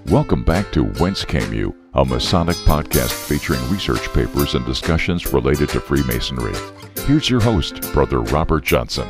Welcome back to Whence Came You, a Masonic podcast featuring research papers and discussions related to Freemasonry. Here's your host, Brother Robert Johnson.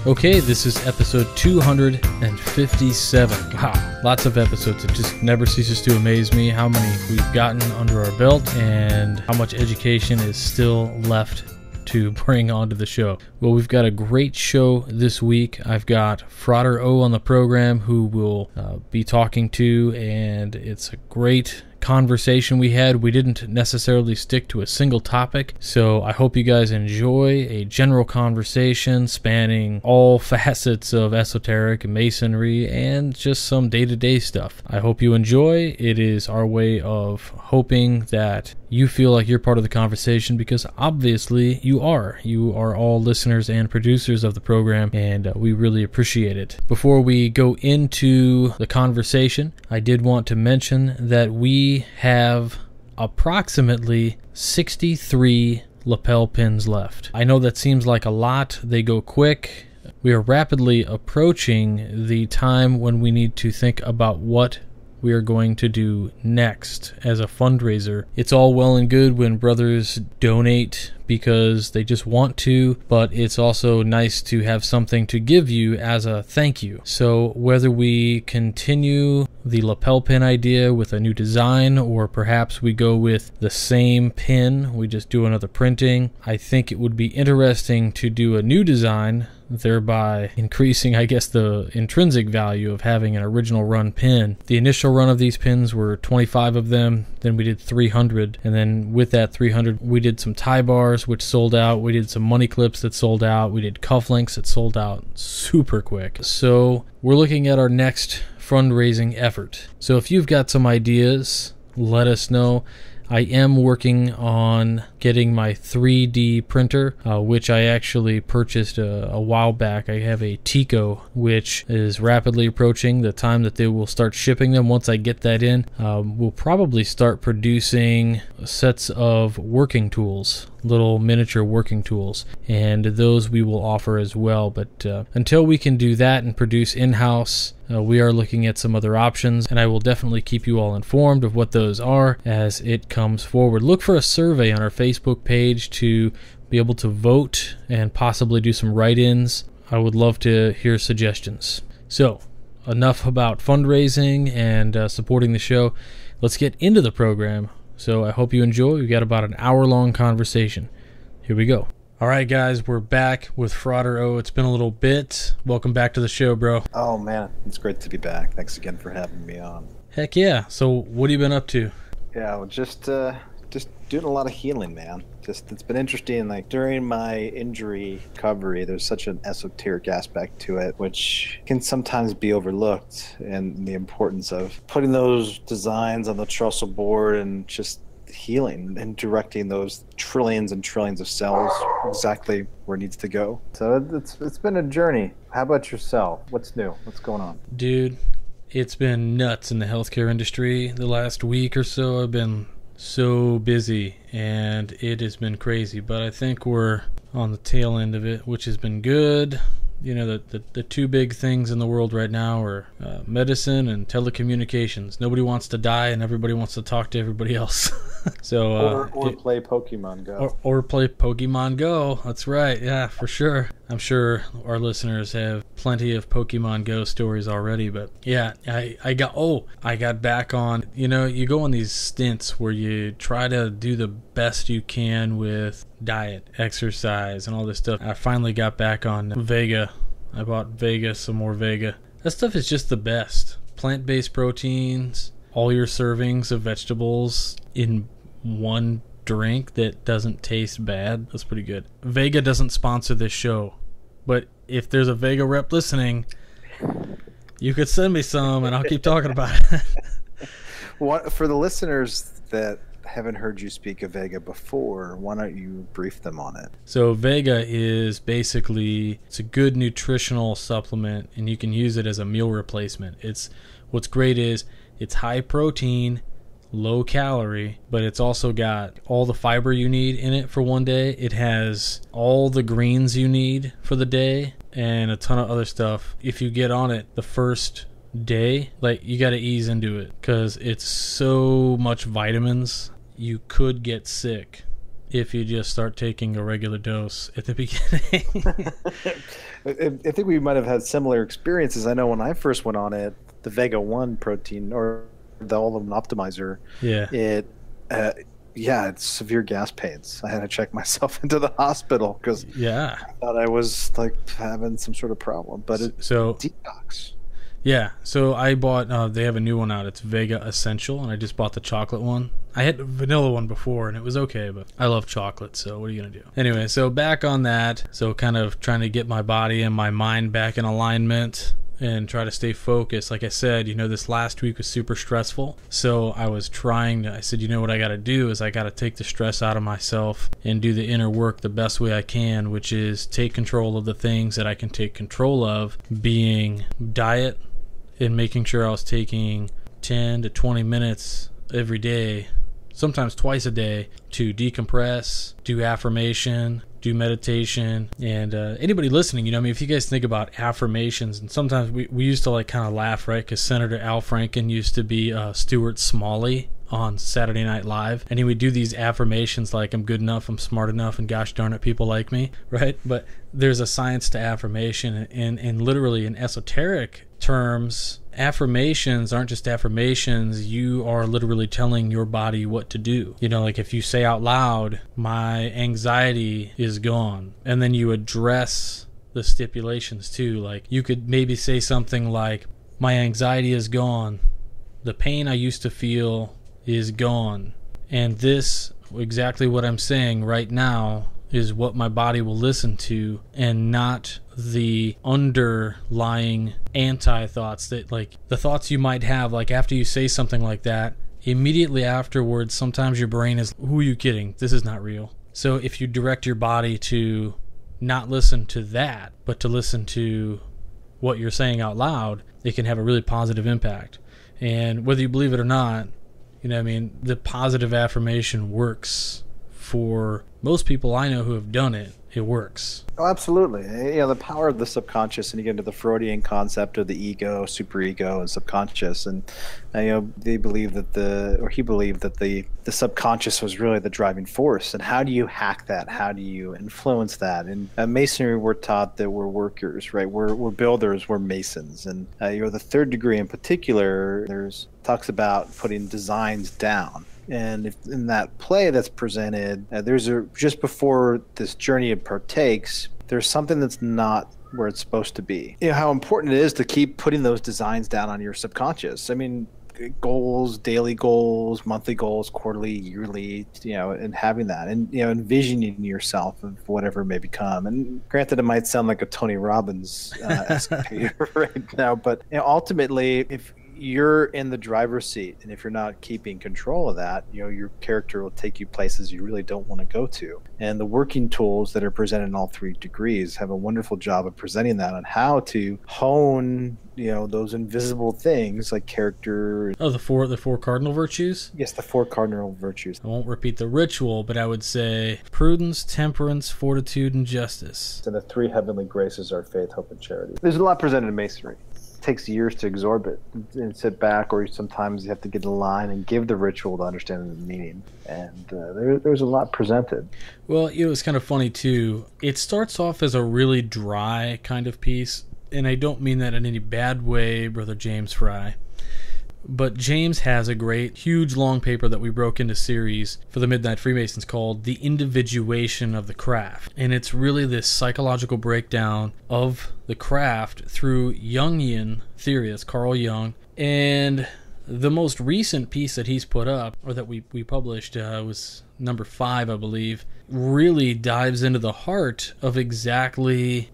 Okay, this is episode 257. Wow, lots of episodes. It just never ceases to amaze me how many we've gotten under our belt and how much education is still left to bring onto the show. Well, we've got a great show this week. I've got Frater O on the program who we'll be talking to, and it's a great conversation we had. We didn't necessarily stick to a single topic, so I hope you guys enjoy a general conversation spanning all facets of esoteric and masonry and just some day-to-day stuff. I hope you enjoy. It is our way of hoping that you feel like you're part of the conversation, because obviously you are. You are all listeners and producers of the program, and we really appreciate it. Before we go into the conversation, I did want to mention that we have approximately 63 lapel pins left. I know that seems like a lot. They go quick. We are rapidly approaching the time when we need to think about what we are going to do next as a fundraiser. It's all well and good when brothers donate because they just want to, but it's also nice to have something to give you as a thank you. So whether we continue the lapel pin idea with a new design, or perhaps we go with the same pin, we just do another printing, I think it would be interesting to do a new design, thereby increasing, I guess, the intrinsic value of having an original run pin. The initial run of these pins were 25 of them, then we did 300, and then with that 300 we did some tie bars which sold out, we did some money clips that sold out, we did cufflinks that sold out super quick. So we're looking at our next fundraising effort. So if you've got some ideas, let us know. I am working on getting my 3D printer, which I actually purchased a while back. I have a Tico, which is rapidly approaching the time that they will start shipping them. Once I get that in, we'll probably start producing sets of working tools, little miniature working tools, and those we will offer as well. But until we can do that and produce in-house, we are looking at some other options, and I will definitely keep you all informed of what those are as it comes forward. Look for a survey on our Facebook page to be able to vote and possibly do some write-ins. I would love to hear suggestions. So, enough about fundraising and supporting the show. Let's get into the program. So I hope you enjoy. We've got about an hour-long conversation. Here we go. All right, guys, we're back with Frater O. It's been a little bit. Welcome back to the show, bro. Oh, man. It's great to be back. Thanks again for having me on. Heck yeah. So what have you been up to? Yeah, well, just doing a lot of healing, man. It's been interesting. Like, during my injury recovery, there's such an esoteric aspect to it, which can sometimes be overlooked, and the importance of putting those designs on the trussel board and just healing and directing those trillions and trillions of cells exactly where it needs to go. So it's been a journey. How about yourself? What's new? What's going on? Dude, it's been nuts in the healthcare industry the last week or so. I've been so busy and it has been crazy, but I think we're on the tail end of it, which has been good. You know, the two big things in the world right now are medicine and telecommunications. Nobody wants to die, and everybody wants to talk to everybody else. So or play Pokemon Go. Or play Pokemon Go. That's right. Yeah, for sure. I'm sure our listeners have plenty of Pokemon Go stories already. But yeah, I got back on. You know, you go on these stints where you try to do the best you can with diet, exercise, and all this stuff. I finally got back on Vega. I bought Vega, some more Vega. That stuff is just the best. Plant-based proteins, all your servings of vegetables in one drink that doesn't taste bad. That's pretty good. Vega doesn't sponsor this show, but if there's a Vega rep listening, you could send me some and I'll keep talking about it. For the listeners that haven't heard you speak of Vega before, why don't you brief them on it? So Vega is basically, it's a good nutritional supplement, and you can use it as a meal replacement. What's great is it's high protein, low calorie, but it's also got all the fiber you need in it for one day. It has all the greens you need for the day and a ton of other stuff. If you get on it the first day, like you got to ease into it because it's so much vitamins. You could get sick if you just start taking a regular dose at the beginning. I think we might have had similar experiences. I know when I first went on it, the Vega 1 protein or the all-in optimizer, it's severe gas pains. I had to check myself into the hospital because I thought I was like having some sort of problem. But it's detox. Yeah, so I bought, they have a new one out. It's Vega Essential, and I just bought the chocolate one. I had the vanilla one before, and it was okay, but I love chocolate, so what are you going to do? Anyway, so back on that. So kind of trying to get my body and my mind back in alignment and try to stay focused. Like I said, this last week was super stressful. So I said, what I got to do is I got to take the stress out of myself and do the inner work the best way I can, which is take control of the things that I can take control of, being diet and making sure I was taking 10 to 20 minutes every day, sometimes twice a day, to decompress, do affirmation, do meditation. And anybody listening, if you guys think about affirmations, and sometimes we used to like kind of laugh, right? Because Senator Al Franken used to be Stuart Smalley on Saturday Night Live, and he would do these affirmations like, I'm good enough, I'm smart enough, and gosh darn it, people like me, right? But there's a science to affirmation, and literally in esoteric terms, affirmations aren't just affirmations. You are literally telling your body what to do. Like if you say out loud, my anxiety is gone, and then you address the stipulations too. Like you could maybe say something like, my anxiety is gone, the pain I used to feel is gone, and this, exactly what I'm saying right now, is what my body will listen to, and not the underlying anti-thoughts that, like, the thoughts you might have, like after you say something like that, immediately afterwards, sometimes your brain is, who are you kidding? This is not real. So if you direct your body to not listen to that, but to listen to what you're saying out loud, it can have a really positive impact. And whether you believe it or not, the positive affirmation works. For most people I know who have done it, it works. Oh, absolutely. The power of the subconscious, and you get into the Freudian concept of the ego, superego, and subconscious. And they believe that he believed that the subconscious was really the driving force. And how do you hack that? How do you influence that? And Masonry, we're taught that we're workers, right? We're builders, we're masons. And the third degree in particular, talks about putting designs down. And if in that play that's presented, just before this journey it partakes, there's something that's not where it's supposed to be. How important it is to keep putting those designs down on your subconscious. I mean, goals, daily goals, monthly goals, quarterly, yearly, and having that, and envisioning yourself of whatever it may become. And granted, it might sound like a Tony Robbins escapade right now, but ultimately, if you're in the driver's seat, and if you're not keeping control of that, your character will take you places you really don't want to go to. And the working tools that are presented in all three degrees have a wonderful job of presenting that on how to hone those invisible things like character. Oh, the four cardinal virtues? Yes, the four cardinal virtues. I won't repeat the ritual, but I would say prudence, temperance, fortitude, and justice. And the three heavenly graces are faith, hope, and charity. There's a lot presented in Masonry. Takes years to absorb it and sit back, or sometimes you have to get in line and give the ritual to understand the meaning. And there's a lot presented. Well, it's kind of funny too. It starts off as a really dry kind of piece, and I don't mean that in any bad way, Brother James Fry. But James has a great, huge, long paper that we broke into series for the Midnight Freemasons called The Individuation of the Craft. And it's really this psychological breakdown of the craft through Jungian theory. That's Carl Jung. And the most recent piece that he's put up, or that we published, was number 5, I believe, really dives into the heart of exactly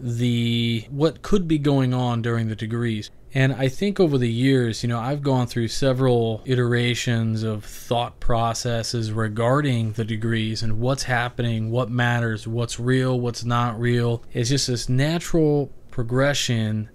what could be going on during the degrees. And I think over the years, I've gone through several iterations of thought processes regarding the degrees and what's happening, what matters, what's real, what's not real. It's just this natural progression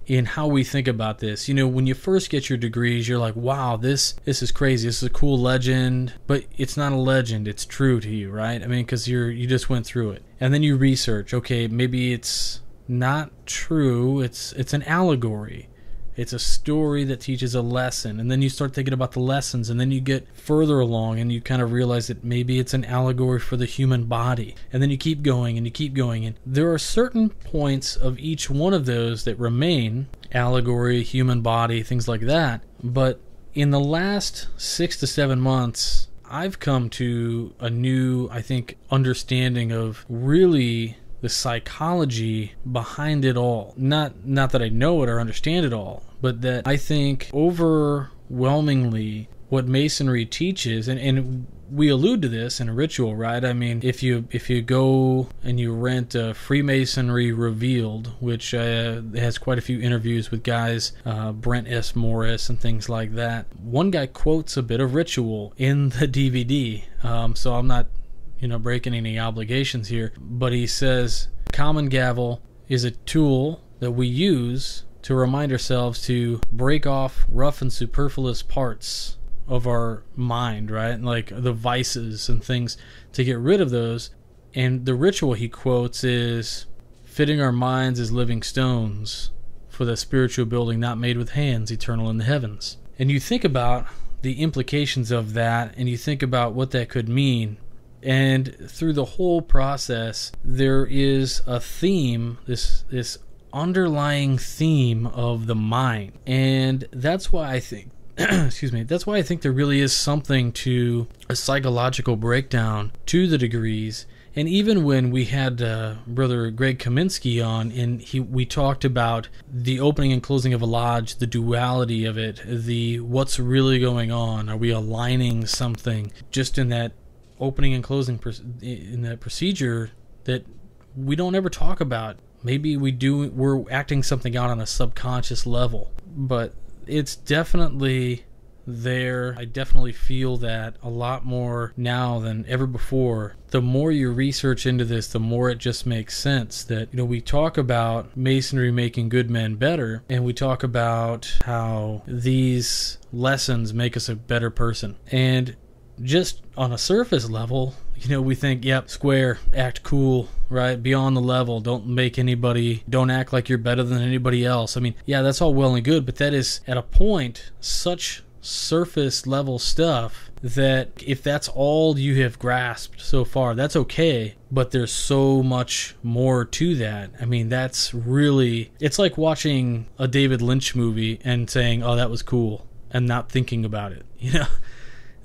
in how we think about this. When you first get your degrees, you're like, wow, this is crazy. This is a cool legend, but it's not a legend. It's true to you, right? I mean, because you just went through it. And then you research, okay, maybe it's not true, it's an allegory. It's a story that teaches a lesson, and then you start thinking about the lessons, and then you get further along and you kind of realize that maybe it's an allegory for the human body, and then you keep going and you keep going, and there are certain points of each one of those that remain allegory, human body, things like that. But in the last 6 to 7 months, I've come to a new, I think, understanding of really the psychology behind it all. Not that I know it or understand it all, but that I think overwhelmingly what Masonry teaches, and we allude to this in a ritual, right? I mean, if you go and you rent Freemasonry Revealed, which has quite a few interviews with guys, Brent S. Morris and things like that, one guy quotes a bit of ritual in the DVD, so I'm not breaking any obligations here, but he says common gavel is a tool that we use to remind ourselves to break off rough and superfluous parts of our mind, right? Like the vices and things, to get rid of those. And the ritual he quotes is fitting our minds as living stones for the spiritual building not made with hands, eternal in the heavens. And you think about the implications of that, and you think about what that could mean. And through the whole process, there is a theme, this underlying theme of the mind. And that's why I think, that's why I think there really is something to a psychological breakdown to the degrees. And even when we had Brother Greg Kaminsky on, and we talked about the opening and closing of a lodge, the duality of it, the what's really going on, are we aligning something just in that opening and closing in that procedure that we don't ever talk about. Maybe we're acting something out on a subconscious level, but it's definitely there. I definitely feel that a lot more now than ever before. The more you research into this, the more it just makes sense that, we talk about Masonry making good men better, and we talk about how these lessons make us a better person. And just on a surface level, we think, yep, square, act cool, right? Be on the level. Don't act like you're better than anybody else. I mean, yeah, that's all well and good, but that is at a point such surface level stuff that if that's all you have grasped so far, that's okay, but there's so much more to that. I mean, that's really, it's like watching a David Lynch movie and saying, oh, that was cool, and not thinking about it,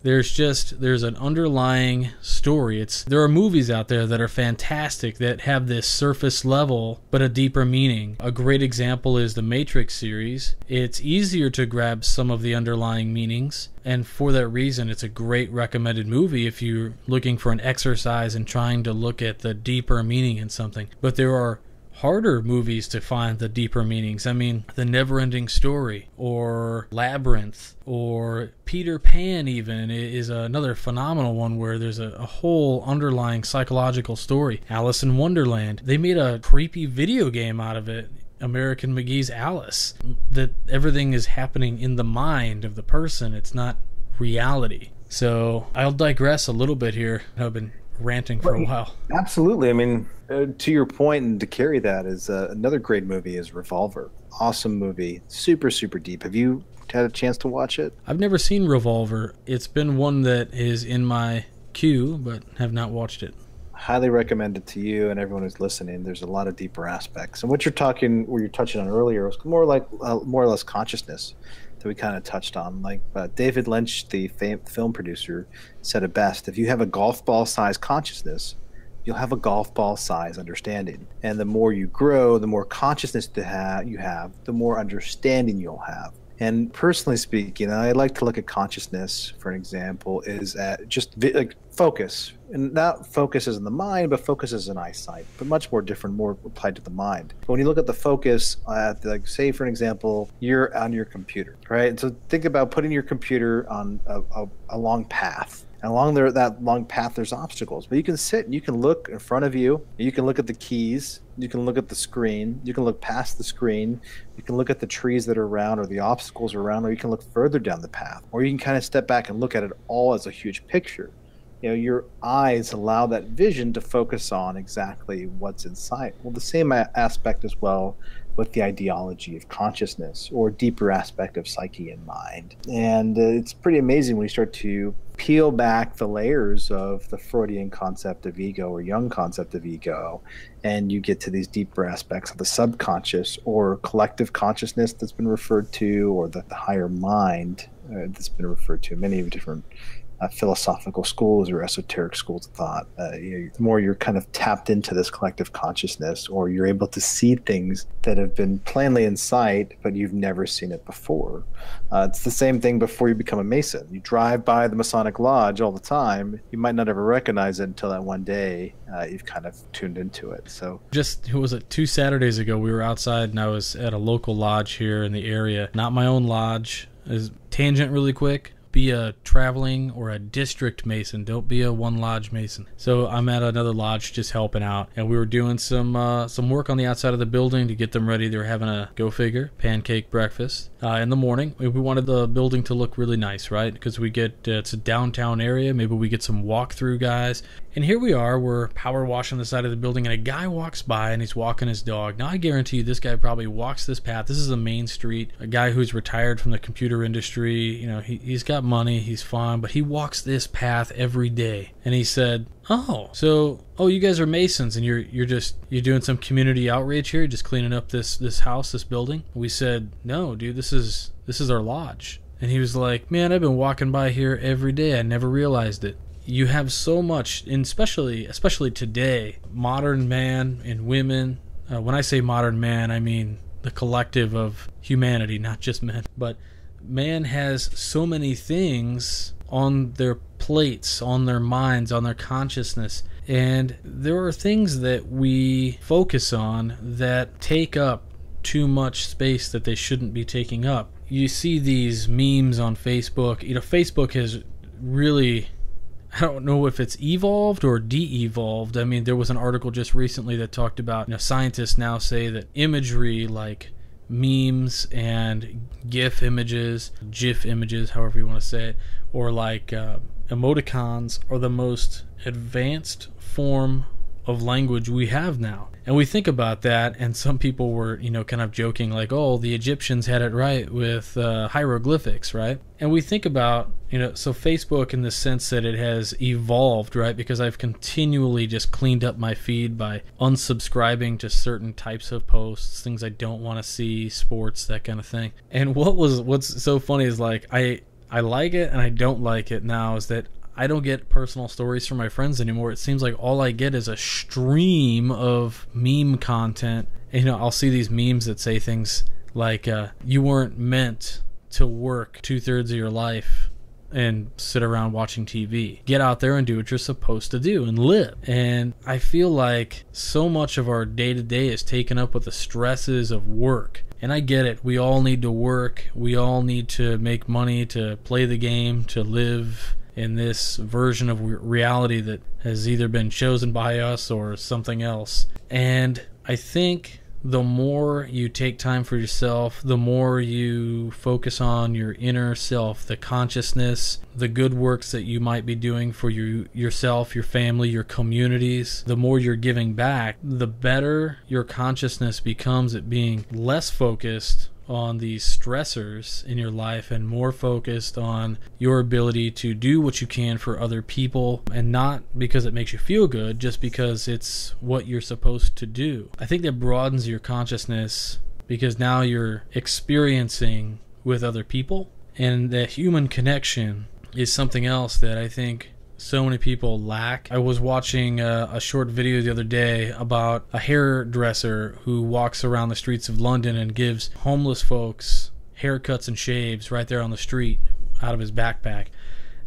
There's an underlying story. There are movies out there that are fantastic that have this surface level but a deeper meaning. A great example is the Matrix series. It's easier to grab some of the underlying meanings, and for that reason it's a great recommended movie if you're looking for an exercise and trying to look at the deeper meaning in something. But there are harder movies to find the deeper meanings. I mean, The Never-Ending Story, or Labyrinth, or Peter Pan even is another phenomenal one where there's a whole underlying psychological story. Alice in Wonderland, they made a creepy video game out of it, American McGee's Alice, that everything is happening in the mind of the person. It's not reality. So I'll digress a little bit here. I've been ranting for a while. Absolutely. I mean, to your point, and to carry that is another great movie is Revolver. Awesome movie. Super, super deep. Have you had a chance to watch it? I've never seen Revolver. It's been one that is in my queue, but have not watched it. Highly recommend it to you and everyone who's listening. There's a lot of deeper aspects. And what you're touching on earlier was more or less consciousness that we kind of touched on. Like David Lynch, the film producer, said it best. If you have a golf ball size consciousness, you'll have a golf ball size understanding. And the more you grow, the more consciousness you have, the more understanding you'll have. And personally speaking, I like to look at consciousness, for an example, is at just like focus. And not focus as in the mind, but focus as in eyesight, but much more different, more applied to the mind. But when you look at the focus, like say, for an example, you're on your computer, right? And so think about putting your computer on a long path. And along that long path, there's obstacles. But you can sit and you can look in front of you. You can look at the keys. You can look at the screen. You can look past the screen. You can look at the trees that are around or the obstacles around, or you can look further down the path. Or you can kind of step back and look at it all as a huge picture. Your eyes allow that vision to focus on exactly what's inside. Well, the same aspect as well with the ideology of consciousness or deeper aspect of psyche and mind. And it's pretty amazing when you start to peel back the layers of the Freudian concept of ego or Jung concept of ego, and you get to these deeper aspects of the subconscious or collective consciousness that's been referred to, or the higher mind that's been referred to, many different philosophical schools or esoteric schools of thought. The more you're kind of tapped into this collective consciousness, or you're able to see things that have been plainly in sight, but you've never seen it before. It's the same thing before you become a Mason. You drive by the Masonic Lodge all the time. You might not ever recognize it until that one day you've kind of tuned into it. So just, who was it, 2 Saturdays ago, we were outside and I was at a local lodge here in the area. Not my own lodge. Tangent really quick. Be a traveling or a district Mason. Don't be a one lodge Mason. So I'm at another lodge just helping out, and we were doing some work on the outside of the building to get them ready. They were having a, go figure, pancake breakfast in the morning. We wanted the building to look really nice, right? Because we get it's a downtown area. Maybe we get some walk-through guys. And here we are, we're power washing the side of the building, and a guy walks by and he's walking his dog. Now I guarantee you this guy probably walks this path. This is a main street. A guy who's retired from the computer industry. You know, he's got money, he's fine, but he walks this path every day. And he said, oh, you guys are Masons, and you're doing some community outreach here, just cleaning up this house, this building? We said, no, dude, this is our lodge. And he was like, man, I've been walking by here every day. I never realized it. You have so much, and especially today, modern man and women. When I say modern man, I mean the collective of humanity, not just men. But man has so many things on their plates, on their minds, on their consciousness. And there are things that we focus on that take up too much space that they shouldn't be taking up. You see these memes on Facebook. You know, Facebook has really, I don't know if it's evolved or de-evolved. I mean, there was an article just recently that talked about, scientists now say that imagery like memes and GIF images, however you want to say it, or like emoticons are the most advanced form of language we have now. And we think about that, and some people were, kind of joking like, oh, the Egyptians had it right with hieroglyphics, right? And we think about, so Facebook in the sense that it has evolved, right? Because I've continually just cleaned up my feed by unsubscribing to certain types of posts, things I don't want to see, sports, that kind of thing. And what's so funny is like, I like it and I don't like it now is that I don't get personal stories from my friends anymore. It seems like all I get is a stream of meme content. And, I'll see these memes that say things like, you weren't meant to work 2/3 of your life and sit around watching TV. Get out there and do what you're supposed to do and live. And I feel like so much of our day-to-day is taken up with the stresses of work. And I get it. We all need to work. We all need to make money to play the game, to live in this version of reality that has either been chosen by us or something else. And I think the more you take time for yourself, the more you focus on your inner self, the consciousness, the good works that you might be doing for yourself, your family, your communities, the more you're giving back, the better your consciousness becomes at being less focused on these stressors in your life and more focused on your ability to do what you can for other people, and not because it makes you feel good, just because it's what you're supposed to do. I think that broadens your consciousness because now you're experiencing with other people, and the human connection is something else that I think so many people lack. I was watching a short video the other day about a hairdresser who walks around the streets of London and gives homeless folks haircuts and shaves right there on the street out of his backpack.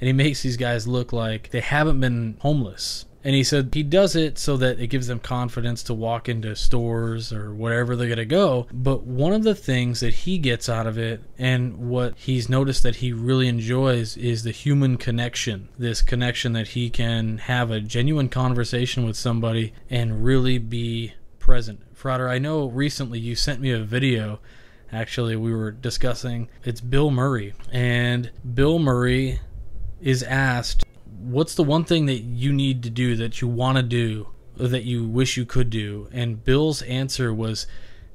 And he makes these guys look like they haven't been homeless. And he said he does it so that it gives them confidence to walk into stores or wherever they're going to go. But one of the things that he gets out of it, and what he's noticed that he really enjoys, is the human connection. This connection that he can have a genuine conversation with somebody and really be present. Frater, I know recently you sent me a video. Actually, we were discussing, it's Bill Murray. And Bill Murray is asked, what's the one thing that you need to do, that you want to do, or that you wish you could do? And Bill's answer was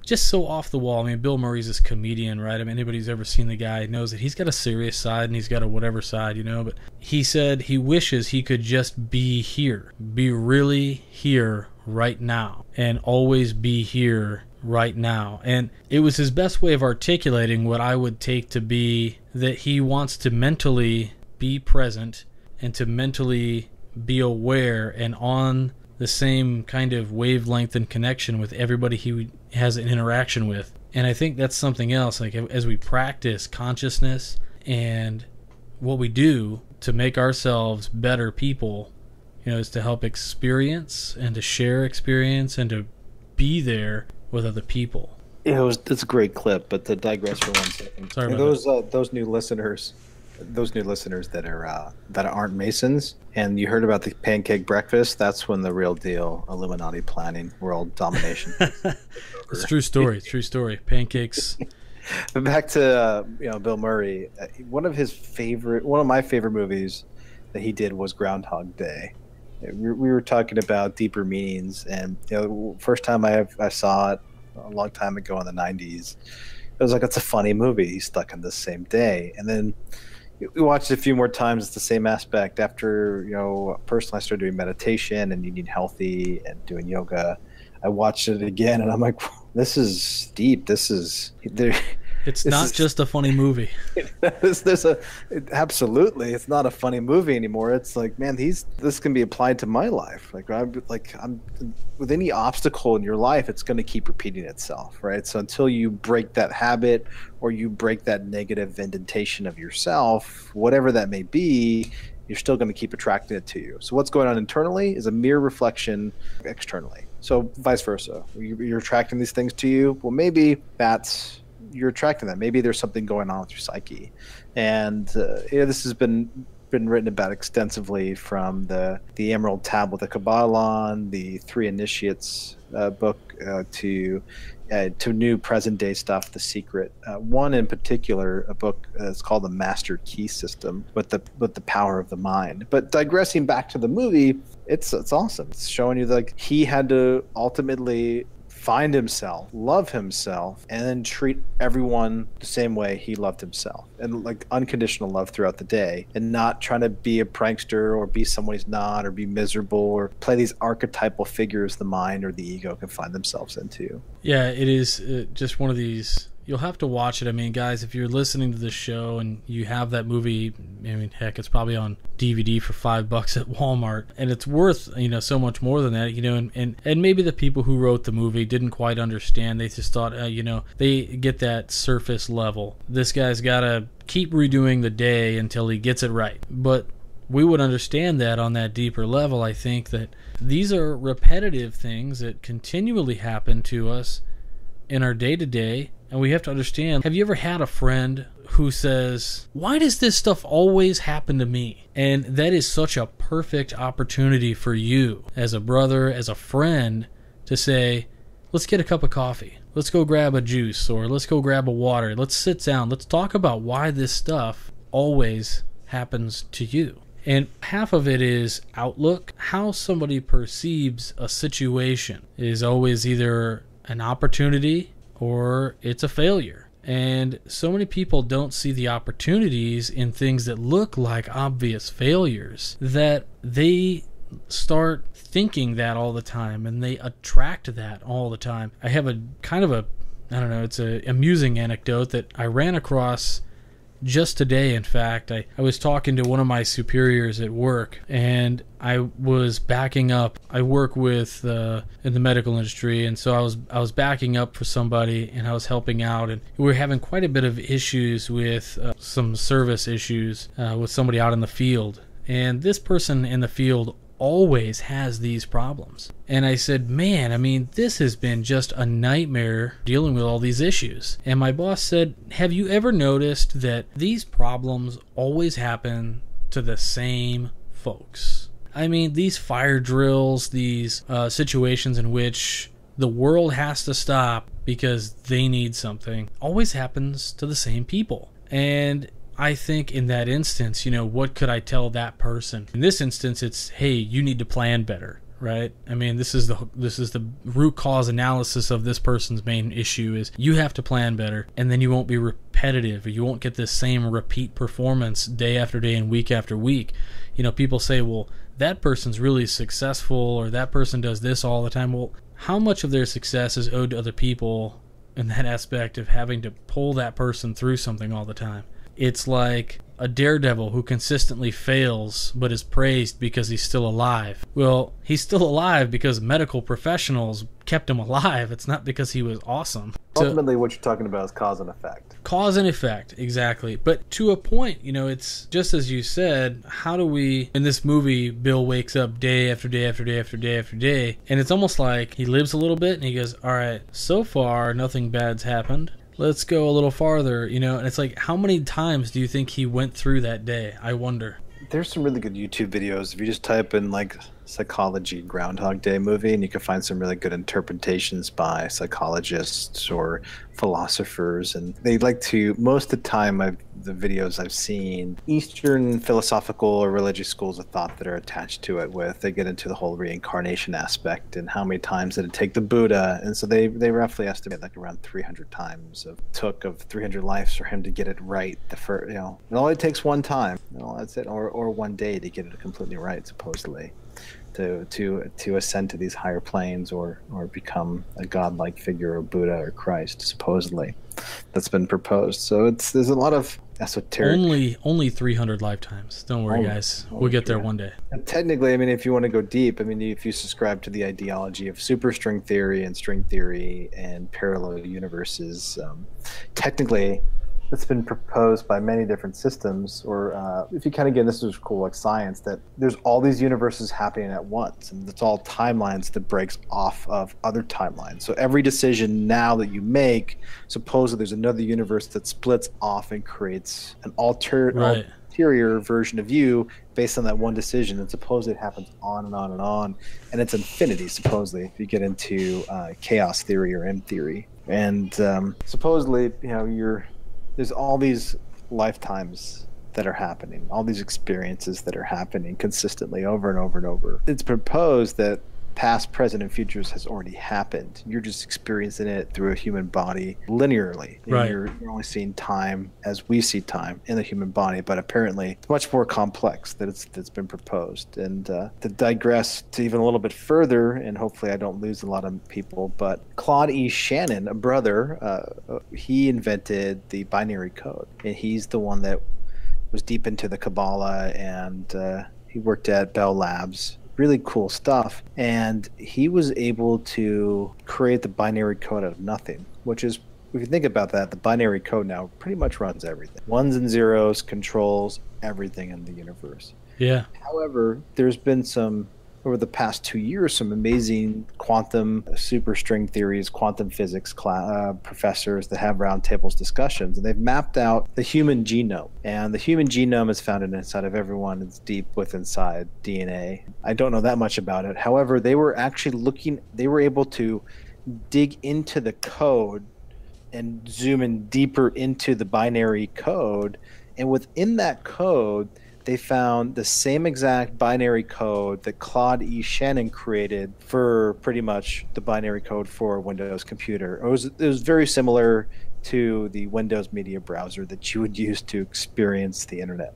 just so off the wall. I mean, Bill Murray's this comedian, right? I mean, anybody who's ever seen the guy knows that he's got a serious side and he's got a whatever side, but he said he wishes he could just be here, be really here right now, and always be here right now. And it was his best way of articulating what I would take to be that he wants to mentally be present and to mentally be aware and on the same kind of wavelength and connection with everybody he has an interaction with. And I think that's something else, like as we practice consciousness and what we do to make ourselves better people, is to help experience and to share experience and to be there with other people. It's a great clip, but to digress for 1 second. Sorry about those new listeners that aren't Masons, and you heard about the pancake breakfast, that's when the real deal Illuminati planning, world domination. It's a true story. True story. Pancakes. Back to Bill Murray. One of my favorite movies that he did was Groundhog Day. We were talking about deeper meanings, and first time I saw it a long time ago in the 90s, it was like, it's a funny movie. He's stuck in the same day. And then we watched it a few more times. It's the same aspect. After, personally, I started doing meditation and eating healthy and doing yoga. I watched it again, and I'm like, this is deep. It's not just a funny movie. Absolutely, it's not a funny movie anymore. It's like, man, this can be applied to my life. I'm with any obstacle in your life, it's going to keep repeating itself, right? So until you break that habit or you break that negative indentation of yourself, whatever that may be, you're still going to keep attracting it to you. So what's going on internally is a mere reflection externally. So vice versa. You're attracting these things to you. Well, maybe you're attracting that. Maybe there's something going on with your psyche. And this has been written about extensively, from the Emerald Tablet of Kabbalah, the Three Initiates book, to new present day stuff, The Secret. One in particular, a book is called The Master Key System, with the power of the mind. But digressing back to the movie, it's awesome. It's showing you he had to ultimately find himself, love himself, and then treat everyone the same way he loved himself, and unconditional love throughout the day, and not trying to be a prankster or be someone he's not, or be miserable, or play these archetypal figures the mind or the ego can find themselves into. Yeah, it is just one of these. You'll have to watch it. I mean, guys, if you're listening to this show and you have that movie, I mean, heck, it's probably on DVD for $5 at Walmart, and it's worth, so much more than that, and maybe the people who wrote the movie didn't quite understand. They just thought, they get that surface level. This guy's got to keep redoing the day until he gets it right. But we would understand that on that deeper level. I think that these are repetitive things that continually happen to us in our day-to-day. And we have to understand, have you ever had a friend who says, why does this stuff always happen to me? And that is such a perfect opportunity for you as a brother, as a friend, to say, let's get a cup of coffee. Let's go grab a juice, or let's go grab a water. Let's sit down. Let's talk about why this stuff always happens to you. And half of it is outlook. How somebody perceives a situation is always either an opportunity or it's a failure. And so many people don't see the opportunities in things that look like obvious failures, that they start thinking that all the time, and they attract that all the time. I have a kind of it's an amusing anecdote that I ran across just today. In fact, I was talking to one of my superiors at work, and I was backing up. I work with in the medical industry, and so I was backing up for somebody, and I was helping out, and we were having quite a bit of issues with some service issues with somebody out in the field. And this person in the field always has these problems. And I said, man, I mean, this has been just a nightmare dealing with all these issues. And my boss said, have you ever noticed that these problems always happen to the same folks? I mean, these fire drills, these situations in which the world has to stop because they need something, always happens to the same people. And I think in that instance, what could I tell that person? In this instance, it's, hey, you need to plan better. right? I mean, this is the root cause analysis of this person's main issue is you have to plan better, and then you won't be repetitive, or you won't get this same repeat performance day after day and week after week. You know, people say, well, that person's really successful, or that person does this all the time. Well, how much of their success is owed to other people in that aspect of having to pull that person through something all the time? It's like a daredevil who consistently fails but is praised because he's still alive. Well, he's still alive because medical professionals kept him alive. It's not because he was awesome. Ultimately, what you're talking about is cause and effect. Cause and effect, exactly. But to a point, you know, it's just as you said, how do we, in this movie, Bill wakes up day after day after day after day after day, and it's almost like he lives a little bit and he goes, all right, so far nothing bad's happened. Let's go a little farther, you know, and it's like, how many times do you think he went through that day? I wonder. There's some really good YouTube videos. If you just type in like psychology Groundhog Day movie, and you can find some really good interpretations by psychologists or philosophers. And they like to, most of the time, the videos I've seen, Eastern philosophical or religious schools of thought that are attached to it with, they get into the whole reincarnation aspect and how many times did it take the Buddha. And so they roughly estimate like around 300 times of 300 lives for him to get it right. You know, it only takes one time. You know, that's it. Or one day to get it completely right, supposedly. To ascend to these higher planes or become a godlike figure, or Buddha or Christ, supposedly, that's been proposed. So there's a lot of esoteric. Only 300 lifetimes. Don't worry, guys. We'll get there one day. And technically, I mean, if you want to go deep, I mean, if you subscribe to the ideology of superstring theory and string theory and parallel universes, technically, it's been proposed by many different systems, or if you kind of get, this is cool, like science, that there's all these universes happening at once, and it's all timelines that breaks off of other timelines. So every decision now that you make, supposedly there's another universe that splits off and creates an ulterior version of you based on that one decision, and supposedly it happens on and on and on, and it's infinity, supposedly, if you get into chaos theory or M theory. And supposedly, you know, there's all these lifetimes that are happening, all these experiences that are happening consistently over and over and over. It's proposed that past, present, and futures has already happened. You're just experiencing it through a human body linearly. Right. You're only seeing time as we see time in the human body, but apparently it's much more complex that's been proposed. And to digress to even a little bit further, and hopefully I don't lose a lot of people, but Claude E. Shannon, a brother, he invented the binary code, and he's the one that was deep into the Kabbalah, and he worked at Bell Labs. Really cool stuff. And he was able to create the binary code out of nothing, which is, if you think about that, the binary code now pretty much runs everything. Ones and zeros controls everything in the universe. Yeah. However, there's been over the past 2 years, some amazing quantum superstring theories, quantum physics professors that have roundtables discussions, and they've mapped out the human genome. And the human genome is found inside of everyone. It's deep inside DNA. I don't know that much about it. However, they were able to dig into the code and zoom in deeper into the binary code. And within that code, they found the same exact binary code that Claude E. Shannon created for pretty much the binary code for a Windows computer. It was very similar to the Windows media browser that you would use to experience the internet.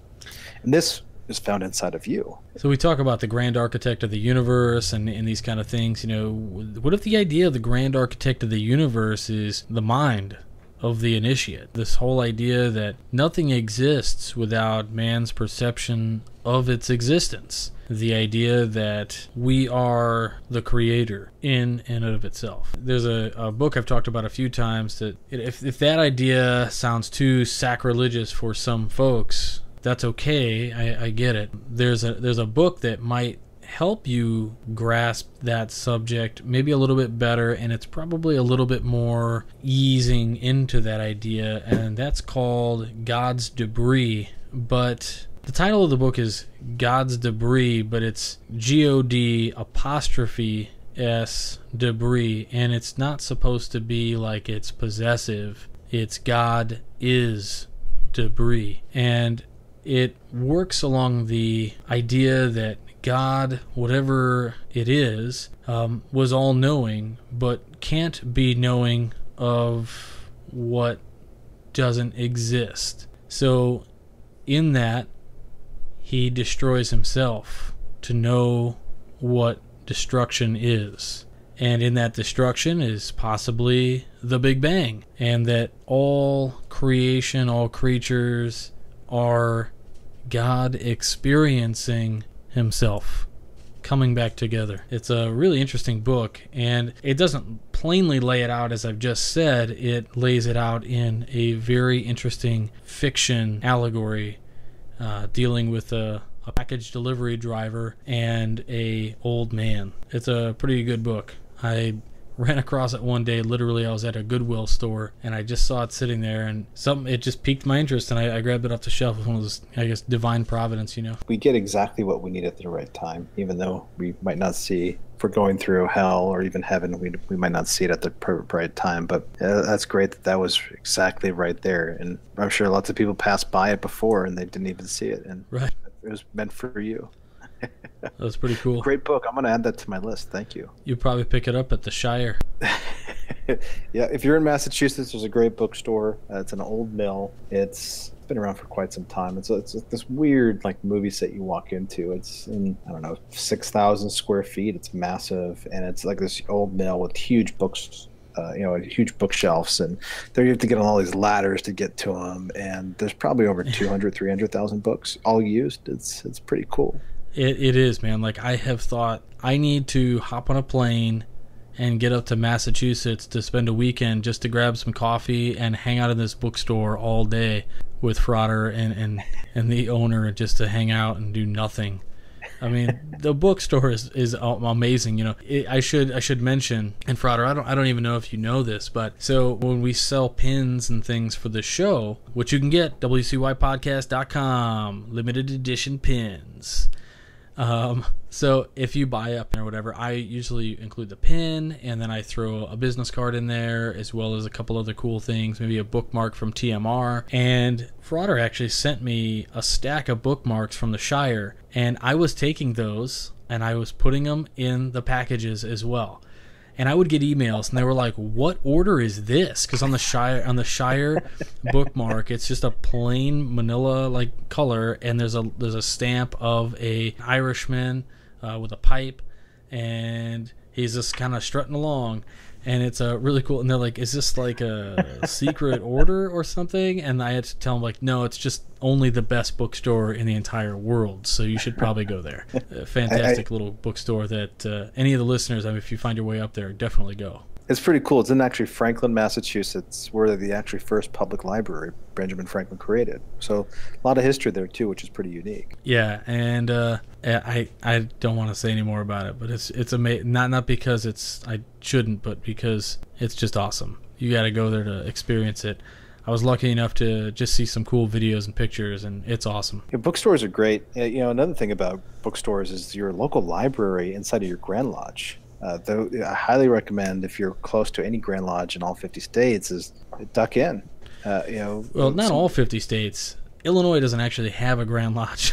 And this is found inside of you. So we talk about the grand architect of the universe and these kind of things. You know, what if the idea of the grand architect of the universe is the mind of the initiate? This whole idea that nothing exists without man's perception of its existence. The idea that we are the creator in and of itself. There's a book I've talked about a few times that if that idea sounds too sacrilegious for some folks, that's okay. I get it. There's a book that might help you grasp that subject maybe a little bit better, and it's probably a little bit more easing into that idea, and that's called God's Debris. But the title of the book is God's Debris, but it's God''S debris, and it's not supposed to be like it's possessive. It's God is debris, and it works along the idea that God, whatever it is, was all-knowing, but can't be knowing of what doesn't exist. So in that, he destroys himself to know what destruction is. And in that destruction is possibly the Big Bang. And that all creation, all creatures are God experiencing himself coming back together. It's a really interesting book, and it doesn't plainly lay it out as I've just said. It lays it out in a very interesting fiction allegory, dealing with a package delivery driver and a old man. It's a pretty good book. I ran across it one day. Literally, I was at a Goodwill store, and I just saw it sitting there, and it just piqued my interest, and I grabbed it off the shelf. It was one of those, I guess, divine providence, you know. We get exactly what we need at the right time, even though we might not see, if we're going through hell or even heaven, we might not see it at the right time. But that's great that was exactly right there. And I'm sure lots of people passed by it before, and they didn't even see it. And right. It was meant for you. That was pretty cool. Great book. I'm going to add that to my list. Thank you. You'll probably pick it up at the Shire. Yeah, if you're in Massachusetts, there's a great bookstore. It's an old mill. It's been around for quite some time. It's this weird like movie set you walk into. It's in, I don't know, 6,000 square feet. It's massive, and it's like this old mill with huge books. Huge bookshelves, and there you have to get on all these ladders to get to them. And there's probably over 200, 300,000 books, all used. It's pretty cool. It is, man. Like, I have thought I need to hop on a plane and get up to Massachusetts to spend a weekend just to grab some coffee and hang out in this bookstore all day with Frater and the owner, just to hang out and do nothing. I mean, the bookstore is amazing. You know, I should mention, and Frater, I don't even know if you know this, but so when we sell pins and things for the show, which you can get, wcypodcast.com, limited edition pins. So if you buy a pin or whatever, I usually include the pin, and then I throw a business card in there, as well as a couple other cool things, maybe a bookmark from TMR. And Frater actually sent me a stack of bookmarks from the Shire, and I was taking those and I was putting them in the packages as well. And I would get emails, and they were like, "What order is this?" Because on the Shire bookmark, it's just a plain Manila like color, and there's a stamp of a Irishman with a pipe, and he's just kind of strutting along, and it's a really cool. And they're like, "Is this like a secret order or something?" And I had to tell them, like, "No, it's just only the best bookstore in the entire world, so you should probably go there." A fantastic little bookstore that any of the listeners, I mean, if you find your way up there, definitely go. It's pretty cool. It's in actually Franklin, Massachusetts, where the actually first public library Benjamin Franklin created. So a lot of history there too, which is pretty unique. Yeah, and I don't want to say any more about it, but it's amazing. Not because I shouldn't, but because it's just awesome. You got to go there to experience it. I was lucky enough to just see some cool videos and pictures, and it's awesome. Yeah, bookstores are great. Another thing about bookstores is your local library inside of your Grand Lodge. Though I highly recommend, if you're close to any Grand Lodge in all 50 states, is duck in. Well, not all 50 states. Illinois doesn't actually have a Grand Lodge.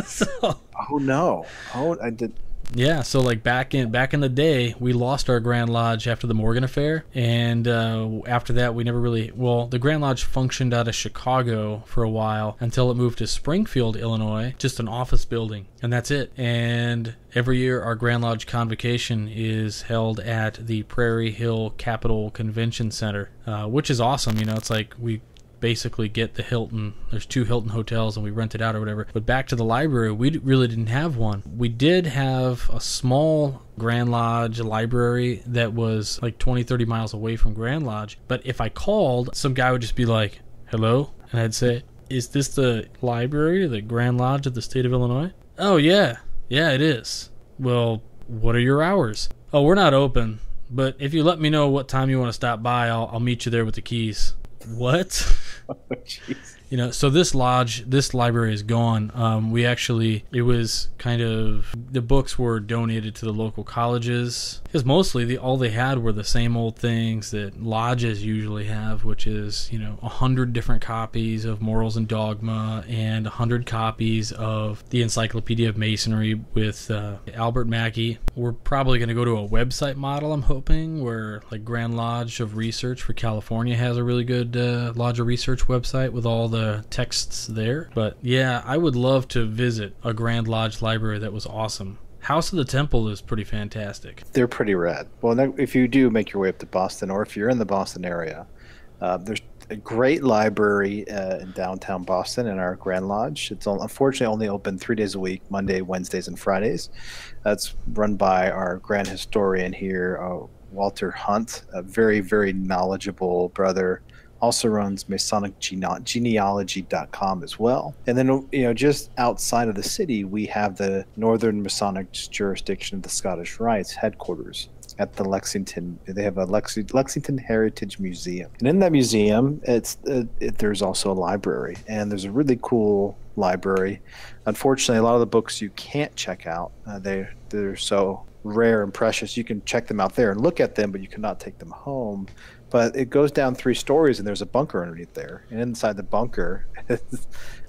So. Oh no! Oh, I did. Yeah, so like back in the day, we lost our Grand Lodge after the Morgan affair, and after that we never really, the Grand Lodge functioned out of Chicago for a while until it moved to Springfield, Illinois, just an office building, and that's it. And every year our Grand Lodge convocation is held at the Prairie Hill Capitol Convention Center, which is awesome. It's like we basically get the Hilton. There's 2 Hilton hotels, and we rent it out or whatever. But back to the library, we really didn't have one. We did have a small Grand Lodge library that was like 20-30 miles away from Grand Lodge. But if I called, some guy would just be like, "Hello?" And I'd say, "Is this the library, the Grand Lodge of the state of Illinois?" "Oh, yeah, it is." "Well, what are your hours?" "Oh, we're not open, but if you let me know what time you want to stop by, I'll meet you there with the keys." What? Oh, jeez. You know, so this library is gone. It was kind of, the books were donated to the local colleges, because mostly all they had were the same old things that lodges usually have, which is, 100 different copies of Morals and Dogma and 100 copies of the Encyclopedia of Masonry with Albert Mackey. We're probably going to go to a website model, I'm hoping, where like Grand Lodge of Research for California has a really good Lodge of Research website with all the texts there. But yeah, I would love to visit a Grand Lodge library. That was awesome. House of the Temple is pretty fantastic. They're pretty rad. Well, if you do make your way up to Boston, or if you're in the Boston area, there's a great library in downtown Boston in our Grand Lodge. It's unfortunately only open 3 days a week, Monday, Wednesdays, and Fridays. That's run by our Grand Historian here, Walter Hunt, a very, very knowledgeable brother. Also runs Masonic genealogy.com as well. And then, just outside of the city, we have the Northern Masonic jurisdiction of the Scottish Rites headquarters at the Lexington. They have a Lexington Heritage Museum. And in that museum, there's also a library. And there's a really cool library. Unfortunately, a lot of the books you can't check out. They're so rare and precious. You can check them out there and look at them, but you cannot take them home. But it goes down 3 stories, and there's a bunker underneath there. And inside the bunker,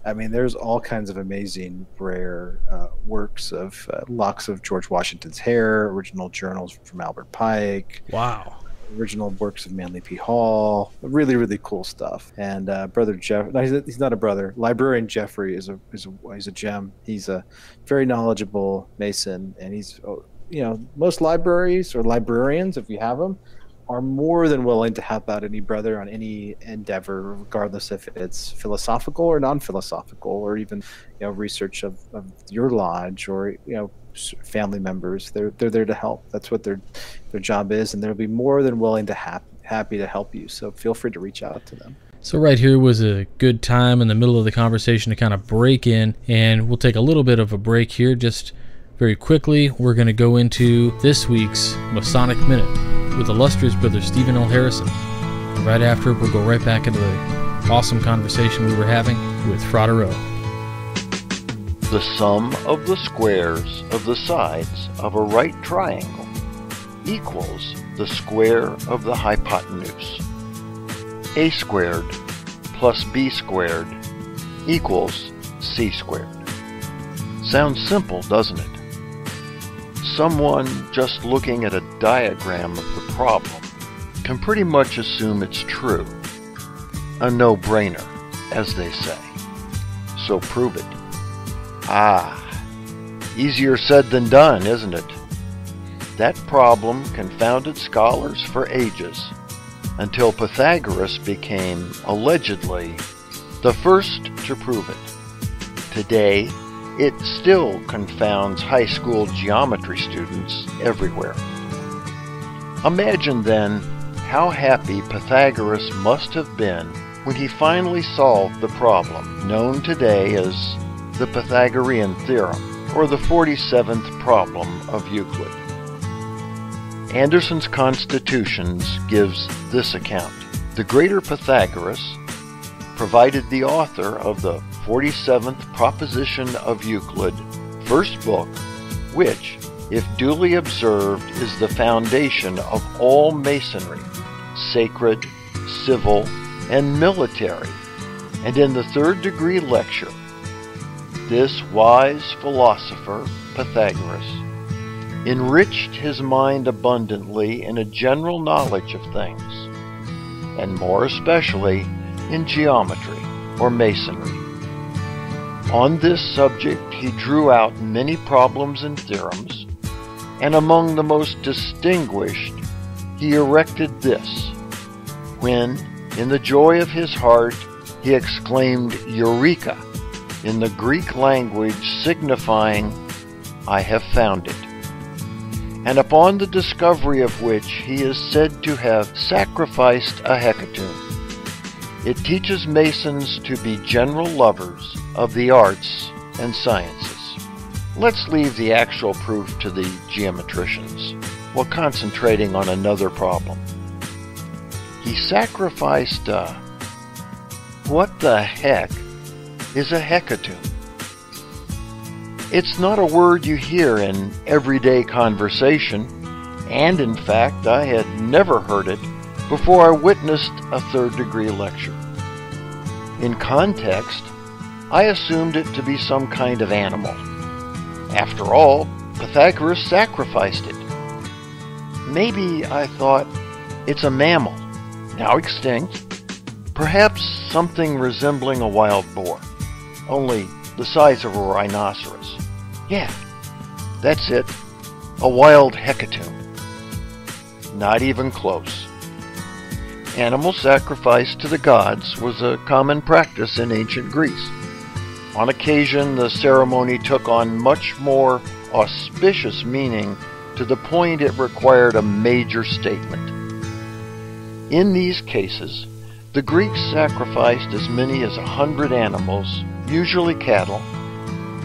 there's all kinds of amazing, rare works of locks of George Washington's hair, original journals from Albert Pike. Wow. Original works of Manly P. Hall. Really, really cool stuff. And Brother Jeff, no, he's not a brother. Librarian Jeffrey is a gem. He's a very knowledgeable Mason, and he's, most libraries or librarians, if you have them, are more than willing to help out any brother on any endeavor, regardless if it's philosophical or non-philosophical, or even research of your lodge or family members. They're there to help. That's what their job is, and they'll be more than willing to happy to help you. So feel free to reach out to them. So right here was a good time in the middle of the conversation to kind of break in, and we'll take a little bit of a break here. Just very quickly, we're going to go into this week's Masonic Minute with illustrious Brother Stephen L. Harrison. And right after, we'll go right back into the awesome conversation we were having with Frater O. The sum of the squares of the sides of a right triangle equals the square of the hypotenuse. A squared plus B squared equals C squared. Sounds simple, doesn't it? Someone just looking at a diagram of the problem can pretty much assume it's true. A no-brainer, as they say. So prove it. Easier said than done, isn't it? That problem confounded scholars for ages, until Pythagoras became, allegedly, the first to prove it. Today, it still confounds high school geometry students everywhere. Imagine then how happy Pythagoras must have been when he finally solved the problem known today as the Pythagorean theorem, or the 47th problem of Euclid. Anderson's Constitutions gives this account. The greater Pythagoras provided the author of the 47th proposition of Euclid, first book, which, if duly observed, is the foundation of all Masonry, sacred, civil, and military. And in the 3rd degree lecture, this wise philosopher, Pythagoras, enriched his mind abundantly in a general knowledge of things, and more especially in geometry or masonry. On this subject, he drew out many problems and theorems, and among the most distinguished, he erected this, when, in the joy of his heart, he exclaimed Eureka, in the Greek language signifying, I have found it, and upon the discovery of which he is said to have sacrificed a hecatomb. It teaches Masons to be general lovers of the arts and sciences. Let's leave the actual proof to the geometricians while concentrating on another problem. He sacrificed a What the heck is a hecatomb? It's not a word you hear in everyday conversation, and in fact, I had never heard it before I witnessed a third-degree lecture. In context, I assumed it to be some kind of animal. After all, Pythagoras sacrificed it. Maybe, I thought, it's a mammal, now extinct, perhaps something resembling a wild boar, only the size of a rhinoceros. Yeah, that's it, a wild hecatomb. Not even close. Animal sacrifice to the gods was a common practice in ancient Greece. On occasion, the ceremony took on much more auspicious meaning to the point it required a major statement. In these cases, the Greeks sacrificed as many as 100 animals, usually cattle,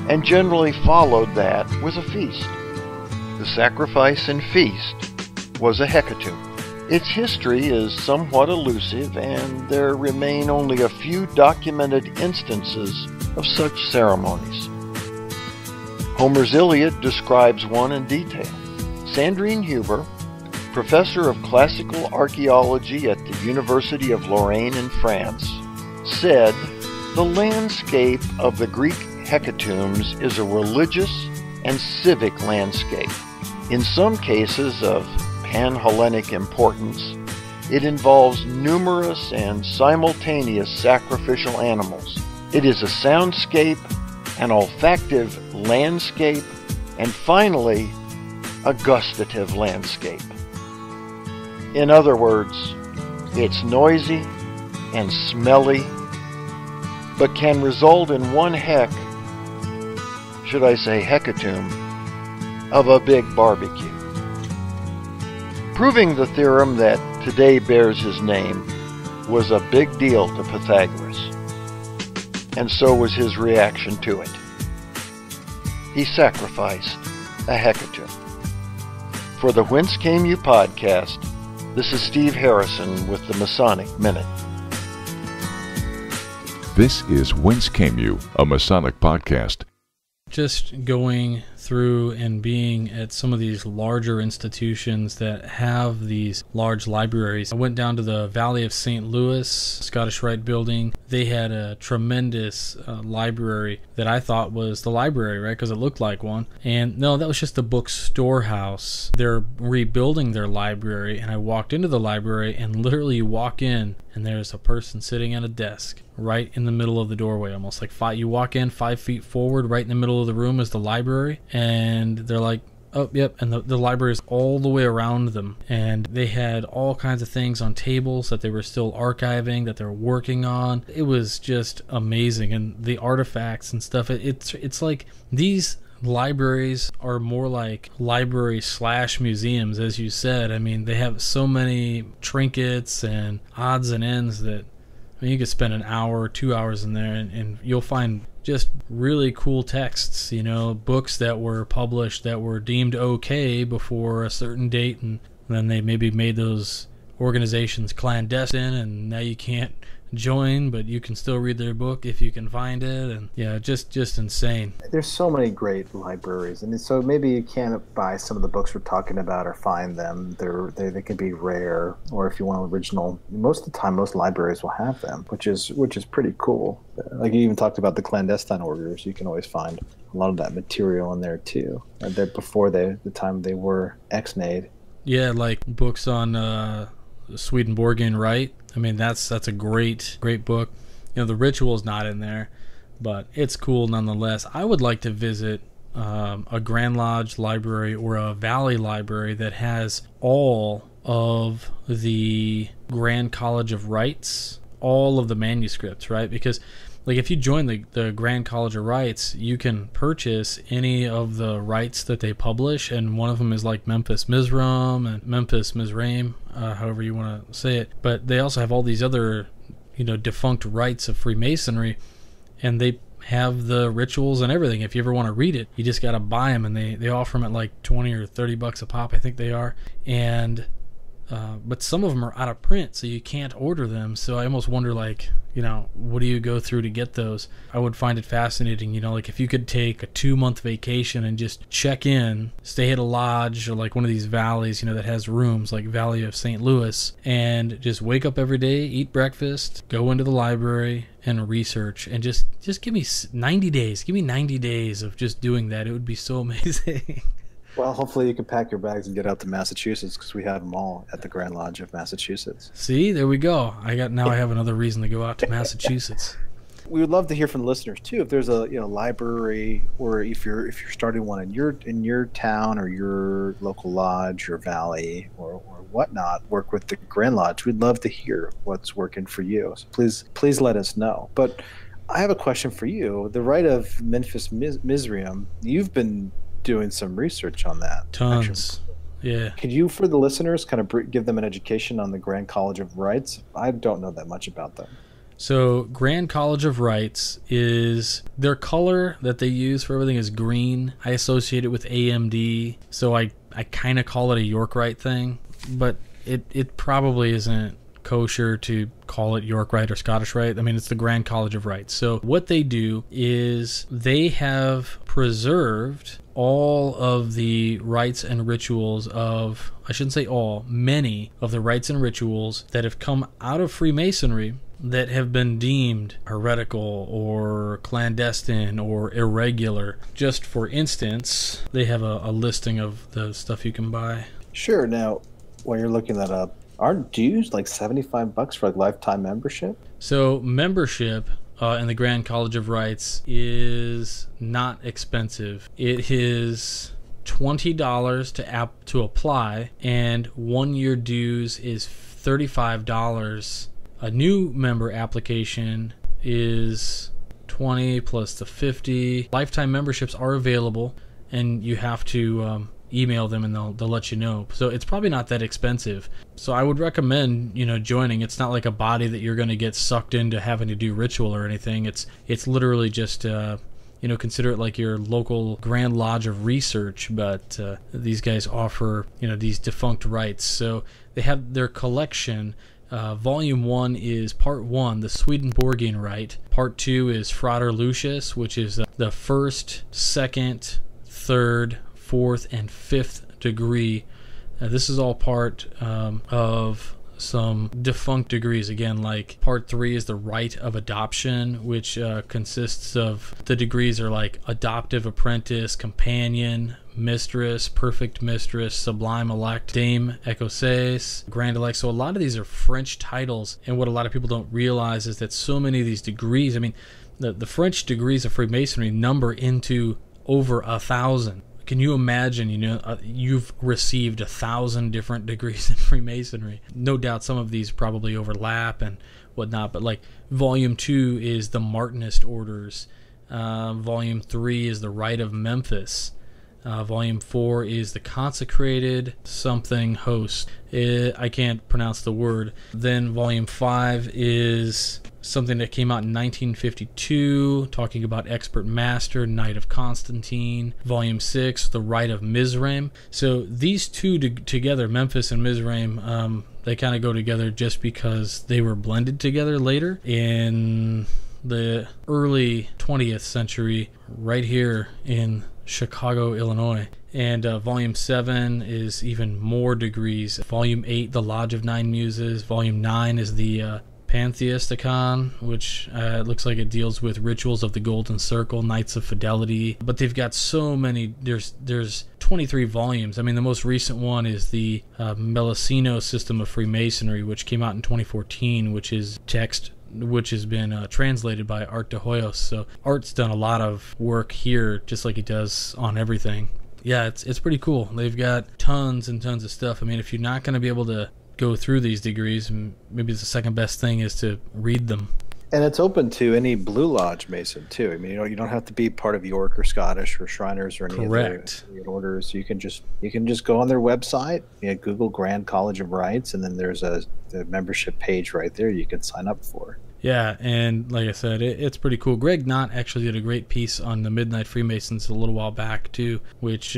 and generally followed that with a feast. The sacrifice and feast was a hecatomb. Its history is somewhat elusive, and there remain only a few documented instances of such ceremonies. Homer's Iliad describes one in detail. Sandrine Huber, professor of classical archaeology at the University of Lorraine in France, said, "The landscape of the Greek hecatombs is a religious and civic landscape. In some cases of pan-Hellenic importance, it involves numerous and simultaneous sacrificial animals. It is a soundscape, an olfactive landscape, and finally, a gustative landscape. In other words, it's noisy and smelly, but can result in one should I say hecatomb, of a big barbecue." Proving the theorem that today bears his name was a big deal to Pythagoras, and so was his reaction to it. He sacrificed a hecatomb. For the Whence Came You podcast, this is Steve Harrison with the Masonic Minute. This is Whence Came You, a Masonic podcast. Just going through and being at some of these larger institutions that have these large libraries. I went down to the Valley of St. Louis, Scottish Rite building. They had a tremendous library that I thought was the library, right? Because it looked like one. And no, that was just a book storehouse. They're rebuilding their library, and I walked into the library, and literally you walk in, and there's a person sitting at a desk right in the middle of the doorway, almost like you walk in 5 feet forward, right in the middle of the room is the library, and they're like, oh, yep, and the library is all the way around them, and they had all kinds of things on tables that they were still archiving, that they were working on. It was just amazing, and the artifacts and stuff, it's like these libraries are more like library/museums, as you said. I mean, they have so many trinkets and odds and ends that, I mean, you could spend an hour or 2 hours in there, and you'll find just really cool texts, books that were published that were deemed okay before a certain date, and then they maybe made those organizations clandestine, and now you can't join, but you can still read their book if you can find it. And yeah, just insane. There's so many great libraries, and so maybe you can't buy some of the books we're talking about or find them. They can be rare, or if you want an original, most of the time most libraries will have them, which is pretty cool. Like you even talked about the clandestine orders, you can always find a lot of that material in there too. They're before the time they were ex-nade. Yeah, like books on Swedenborgian Rite. I mean, that's a great book. The Ritual's not in there, but it's cool nonetheless. I would like to visit a Grand Lodge library or a Valley library that has all of the Grand College of Rites, all of the manuscripts, right? Because like if you join the Grand College of Rites, you can purchase any of the rites that they publish, and one of them is like Memphis Mizraim and Memphis Mizraim, however you want to say it. But they also have all these other, defunct rites of Freemasonry, and they have the rituals and everything. If you ever want to read it, you just got to buy them, and they offer them at like $20 or $30 a pop, I think they are. And but some of them are out of print, so you can't order them. So I almost wonder, like, what do you go through to get those? I would find it fascinating, like if you could take a 2-month vacation and just check in, stay at a lodge or like one of these valleys, that has rooms like Valley of St. Louis, and just wake up every day, eat breakfast, go into the library and research, and just give me 90 days. Give me 90 days of just doing that. It would be so amazing. Well, hopefully you can pack your bags and get out to Massachusetts, because we have them all at the Grand Lodge of Massachusetts. See, there we go. I have another reason to go out to Massachusetts. We would love to hear from listeners too. If there's a library, or if you're starting one in your town or your local lodge or valley or whatnot, work with the Grand Lodge. We'd love to hear what's working for you. So please let us know. But I have a question for you. The Rite of Memphis Mizraim, you've been doing some research on that. Tons. Actually. Yeah. Could you, for the listeners, kind of give them an education on the Grand College of Rites? I don't know that much about them. So Grand College of Rites is, their color that they use for everything is green. I associate it with AMD, so I kind of call it a York Rite thing, but it probably isn't kosher to call it York Rite or Scottish Rite. I mean, it's the Grand College of Rites. So what they do is they have preserved all of the rites and rituals of, I shouldn't say all, many of the rites and rituals that have come out of Freemasonry that have been deemed heretical or clandestine or irregular. Just for instance, they have a listing of the stuff you can buy. Sure. Now, when you're looking that up, aren't dues like $75 for like lifetime membership? So membership in the Grand College of Rites is not expensive. It is $20 to apply, and 1 year dues is $35. A new member application is $20 plus the $50. Lifetime memberships are available, and you have to email them and they'll let you know. So it's probably not that expensive. So I would recommend, joining. It's not like a body that you're going to get sucked into having to do ritual or anything. It's literally just consider it like your local Grand Lodge of Research, but these guys offer, these defunct rites. So they have their collection. Volume 1 is Part 1, the Swedenborgian Rite. Part 2 is Frater Lucius, which is the first, second, third, fourth, and fifth degree. This is all part of some defunct degrees. Again, like Part 3 is the Rite of Adoption, which consists of, the degrees are like Adoptive Apprentice, Companion, Mistress, Perfect Mistress, Sublime Elect, Dame Écossaise, Grand Elect. So a lot of these are French titles, and what a lot of people don't realize is that so many of these degrees, I mean, the French degrees of Freemasonry number into over 1,000. Can you imagine, you've received 1,000 different degrees in Freemasonry? No doubt some of these probably overlap and whatnot, but like Volume 2 is the Martinist orders. Volume 3 is the Rite of Memphis. Volume 4 is the Consecrated something host. I can't pronounce the word. Then Volume 5 is something that came out in 1952, talking about Expert Master, Knight of Constantine. Volume 6, the Rite of Mizraim. So these two together, Memphis and Mizraim, they kind of go together just because they were blended together later in the early 20th century, right here in Chicago, Illinois. And Volume 7 is even more degrees. Volume 8, the Lodge of Nine Muses. Volume 9 is the Pantheisticon, which looks like it deals with rituals of the Golden Circle, Knights of Fidelity. But they've got so many. There's 23 volumes. I mean, the most recent one is the Melicino System of Freemasonry, which came out in 2014, which is text which has been translated by Art de Hoyos. So Art's done a lot of work here, just like he does on everything. Yeah, it's pretty cool. They've got tons and tons of stuff. I mean, if you're not going to be able to go through these degrees, maybe the second best thing is to read them. And it's open to any Blue Lodge Mason too. I mean, you don't have to be part of York or Scottish or Shriners or any Correct. of the orders. You can just go on their website, Google Grand College of Rites, and then there's the membership page right there you can sign up for. Yeah, and like I said, it's pretty cool. Greg Knott actually did a great piece on the Midnight Freemasons a little while back, too, which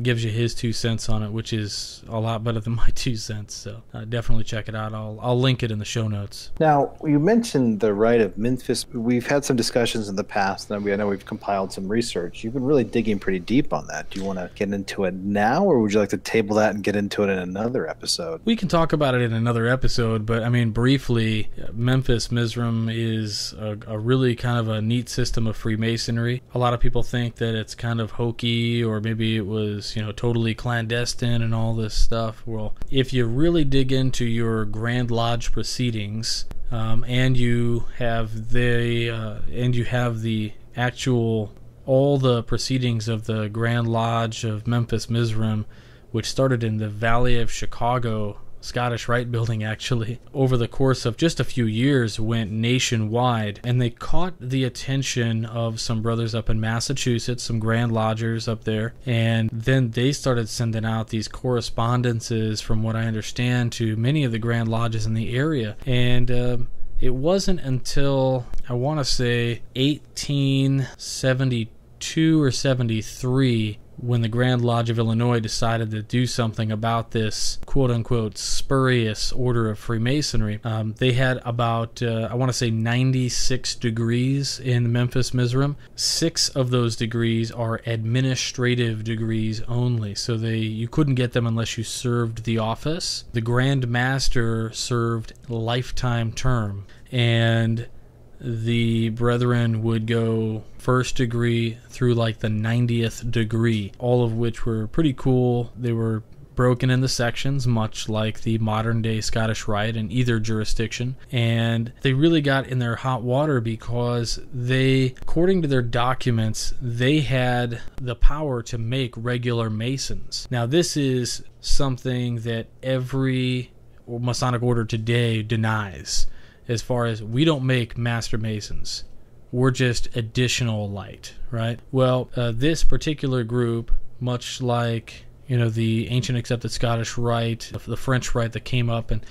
gives you his 2 cents on it, which is a lot better than my 2 cents. So definitely check it out. I'll link it in the show notes. Now, you mentioned the Rite of Memphis. We've had some discussions in the past, and I know we've compiled some research. You've been really digging pretty deep on that. Do you want to get into it now, or would you like to table that and get into it in another episode? We can talk about it in another episode, but I mean, briefly, Memphis Mizram is a really kind of a neat system of Freemasonry. A lot of people think that it's kind of hokey, or maybe it was, totally clandestine and all this stuff. Well, if you really dig into your Grand Lodge proceedings, and you have the actual all the proceedings of the Grand Lodge of Memphis Mizram, which started in the Valley of Chicago Scottish Rite building, actually, over the course of just a few years went nationwide, and they caught the attention of some brothers up in Massachusetts, some Grand Lodgers up there, and then they started sending out these correspondences, from what I understand, to many of the Grand Lodges in the area. And it wasn't until, I want to say, 1872 or 73 when the Grand Lodge of Illinois decided to do something about this quote-unquote spurious order of Freemasonry. They had about, I want to say, 96 degrees in Memphis Mizram. 6 of those degrees are administrative degrees only, so you couldn't get them unless you served the office. The Grand Master served lifetime term, and the brethren would go first degree through like the 90th degree, all of which were pretty cool. They were broken into sections, much like the modern day Scottish Rite in either jurisdiction, and they really got in their hot water because they, according to their documents, they had the power to make regular Masons. Now, this is something that every Masonic order today denies, as far as we don't make Master Masons. We're just additional light, right? Well, this particular group, much like, the ancient accepted Scottish Rite, the French Rite that came up, and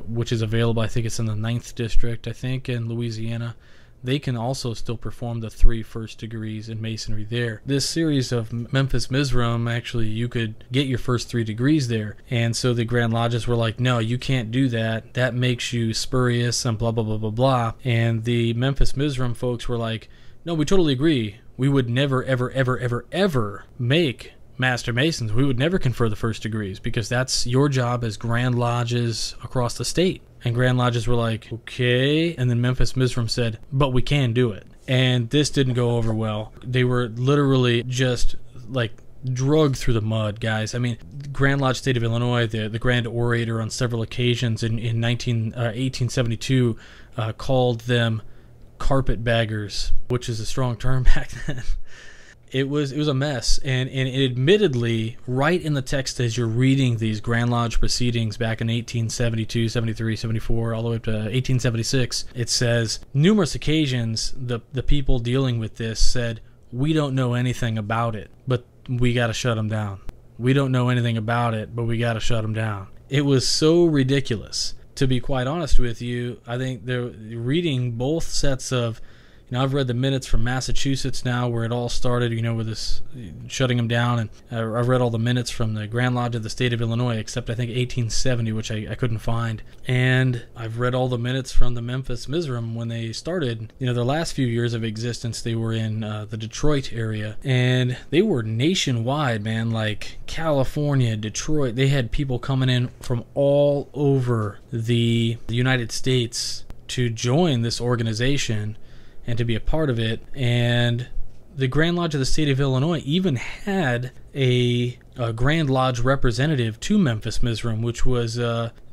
which is available, I think it's in the 9th District, I think, in Louisiana, they can also still perform the 3 first degrees in Masonry there. This series of Memphis Mizram, actually, you could get your first 3 degrees there. And so the Grand Lodges were like, no, you can't do that. That makes you spurious and blah, blah, blah, blah, blah. And the Memphis Mizram folks were like, no, we totally agree. We would never, ever, ever, ever, ever make Master Masons. We would never confer the first degrees, because that's your job as Grand Lodges across the state. And Grand Lodges were like, okay. And then Memphis Mizram said, but we can do it. And this didn't go over well. They were literally just like drugged through the mud, guys. I mean, Grand Lodge State of Illinois, the Grand Orator on several occasions in 1872 called them carpetbaggers, which is a strong term back then. It was a mess, and admittedly, right in the text as you're reading these Grand Lodge proceedings back in 1872, 73, 74, all the way up to 1876, it says, numerous occasions, the people dealing with this said, we don't know anything about it, but we got to shut them down. We don't know anything about it, but we got to shut them down. It was so ridiculous. To be quite honest with you, I think they're reading both sets of, I've read the minutes from Massachusetts now, where it all started, with this shutting them down, and I've read all the minutes from the Grand Lodge of the State of Illinois, except I think 1870, which I couldn't find. And I've read all the minutes from the Memphis Mizram when they started. Their last few years of existence, they were in the Detroit area, and they were nationwide, man, like California, Detroit. They had people coming in from all over the United States to join this organization and to be a part of it. And the Grand Lodge of the State of Illinois even had a Grand Lodge representative to Memphis Mizram, which was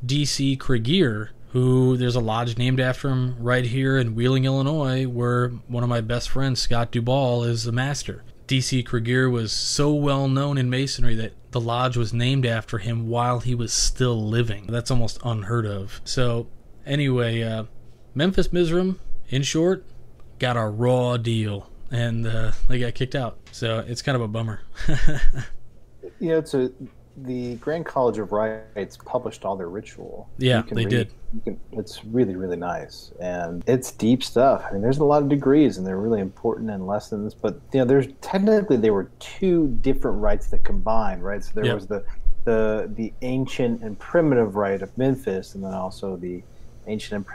D.C. Kregier, who there's a lodge named after him right here in Wheeling, Illinois, where one of my best friends, Scott Duvall, is the master. D.C. Kregier was so well known in Masonry that the lodge was named after him while he was still living. That's almost unheard of. So anyway, Memphis Mizram, in short, got a raw deal, and they got kicked out. So it's kind of a bummer. It's the Grand College of Rites published all their ritual. Yeah, they did. It's really, really nice, and it's deep stuff. I mean, there's a lot of degrees, and they're really important and lessons. But there's technically there were two different rites that combined, right? So there was the ancient and primitive rite of Memphis, and then also the ancient and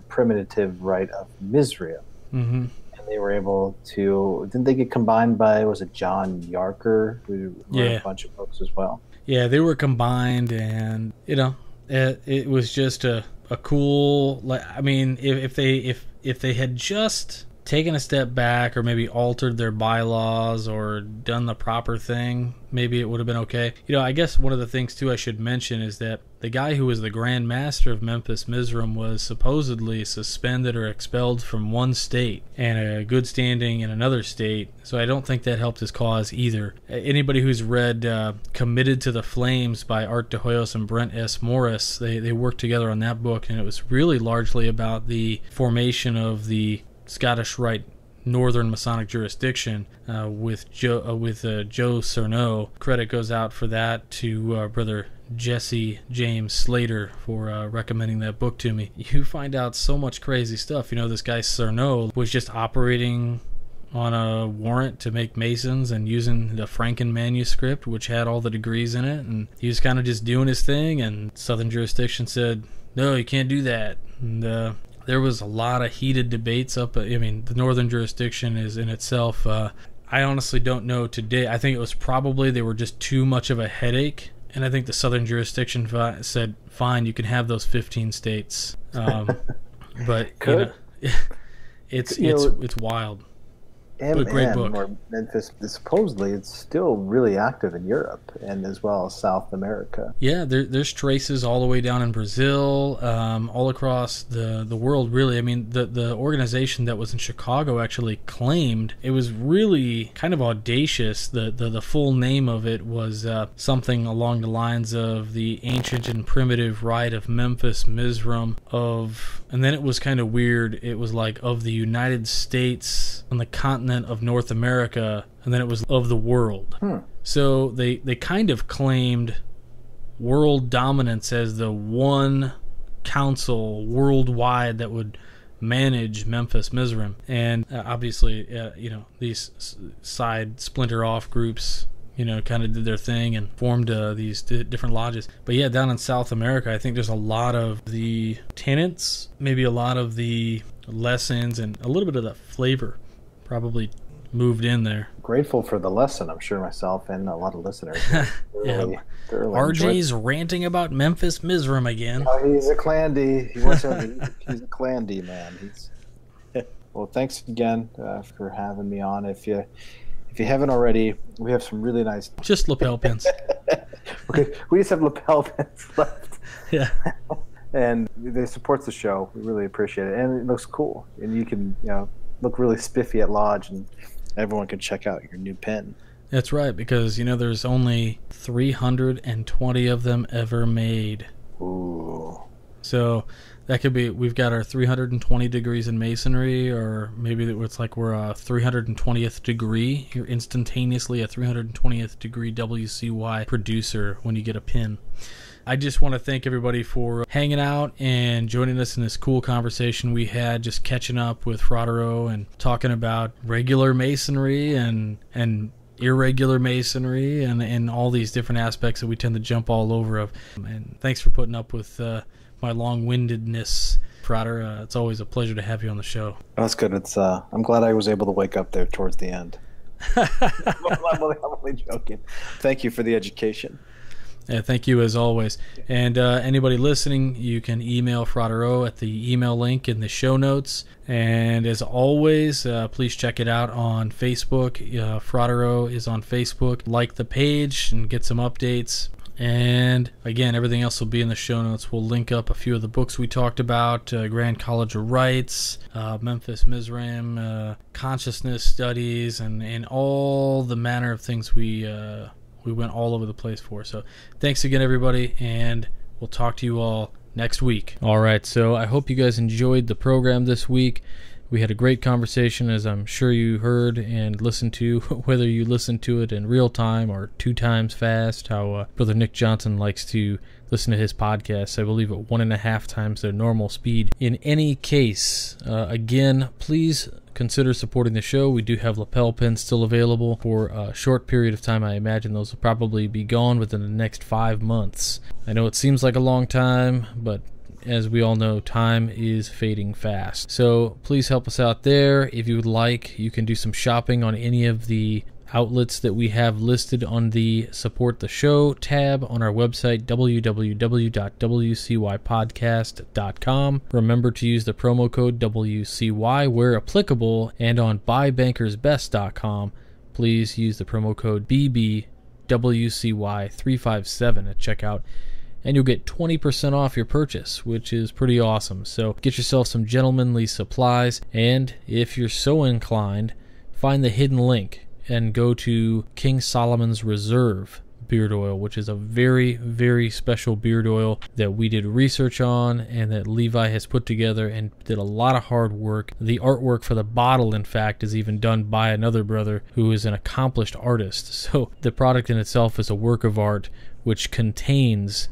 primitive rite of Mizraim. Mm-hmm. And they were able to, didn't they get combined by, was it John Yarker, who wrote a bunch of books as well? Yeah, they were combined, and it was just a cool. I mean, if they had just taken a step back, or maybe altered their bylaws, or done the proper thing, maybe it would have been okay. I guess one of the things too I should mention is that the guy who was the Grand Master of Memphis Mizraim was supposedly suspended or expelled from one state and a good standing in another state, so I don't think that helped his cause either. Anybody who's read Committed to the Flames by Art de Hoyos and Brent S. Morris, they worked together on that book, and it was really largely about the formation of the Scottish Rite Northern Masonic jurisdiction with Joe Cerneau. Credit goes out for that to Brother Jesse James Slater for recommending that book to me. You find out so much crazy stuff. This guy Cerneau was just operating on a warrant to make Masons and using the Franken manuscript, which had all the degrees in it, and he was kind of just doing his thing, and Southern jurisdiction said, no, you can't do that. And there was a lot of heated debates up. I mean, the Northern jurisdiction is in itself, I honestly don't know today. I think it was probably they were just too much of a headache, and I think the Southern jurisdiction said, fine, you can have those 15 states. But, it's wild. But great book. Or Memphis, supposedly it's still really active in Europe and as well as South America. Yeah, there's traces all the way down in Brazil, all across the world, really. I mean, the organization that was in Chicago actually claimed, it was really kind of audacious. The full name of it was something along the lines of the Ancient and Primitive Rite of Memphis Mizraim and then it was kind of weird. It was like of the United States on the continent of North America, and then it was of the world. So they kind of claimed world dominance as the one council worldwide that would manage Memphis Mizraim. And obviously, these side splinter off groups, kind of did their thing and formed these different lodges. But yeah, down in South America, I think there's a lot of the tenets, maybe a lot of the lessons, and a little bit of the flavor probably moved in there. Grateful for the lesson, I'm sure myself and a lot of listeners. Thoroughly RJ's ranting about Memphis Mizraim again. Oh, he's a clandy. He's a clandy, man. Well, thanks again for having me on. If you haven't already, we have some really nice... Just lapel pins. Okay, we just have lapel pins left. Yeah. And they support the show. We really appreciate it. And it looks cool. And you can, look really spiffy at Lodge, and everyone can check out your new pin. That's right, because, there's only 320 of them ever made. Ooh. So that could be, we've got our 320 degrees in Masonry, or maybe it's like we're a 320th degree. You're instantaneously a 320th degree WCY producer when you get a pin. I just want to thank everybody for hanging out and joining us in this cool conversation we had, just catching up with Frater O and talking about regular Masonry and irregular Masonry and all these different aspects that we tend to jump all over of. And thanks for putting up with my long-windedness, Frater. It's always a pleasure to have you on the show. That's good. I'm glad I was able to wake up there towards the end. I'm only joking. Thank you for the education. Yeah, thank you as always. And anybody listening, you can email Frater O at the email link in the show notes. And as always, please check it out on Facebook. Frater O is on Facebook. Like the page and get some updates. And again, everything else will be in the show notes. We'll link up a few of the books we talked about, Grand College of Rites, Memphis Mizraim, consciousness studies, and all the manner of things we went all over the place for. So thanks again, everybody, and we'll talk to you all next week. All right, so I hope you guys enjoyed the program this week. We had a great conversation, as I'm sure you heard and listened to, whether you listened to it in real time or 2 times fast, how Brother Nick Johnson likes to listen to his podcasts, I believe at 1.5 times their normal speed. In any case, again, please consider supporting the show. We do have lapel pins still available for a short period of time. I imagine those will probably be gone within the next 5 months. I know it seems like a long time, but as we all know, time is fading fast. So please help us out there. If you would like, you can do some shopping on any of the outlets that we have listed on the Support the Show tab on our website, www.wcypodcast.com. Remember to use the promo code WCY where applicable, and on buybankersbest.com, please use the promo code BBWCY357 at checkout, and you'll get 20% off your purchase, which is pretty awesome. So get yourself some gentlemanly supplies, and if you're so inclined, find the hidden link and go to King Solomon's Reserve beard oil, which is a very, very special beard oil that we did research on and that Levi has put together and did a lot of hard work. The artwork for the bottle, in fact, is even done by another brother who is an accomplished artist. So the product in itself is a work of art, which contains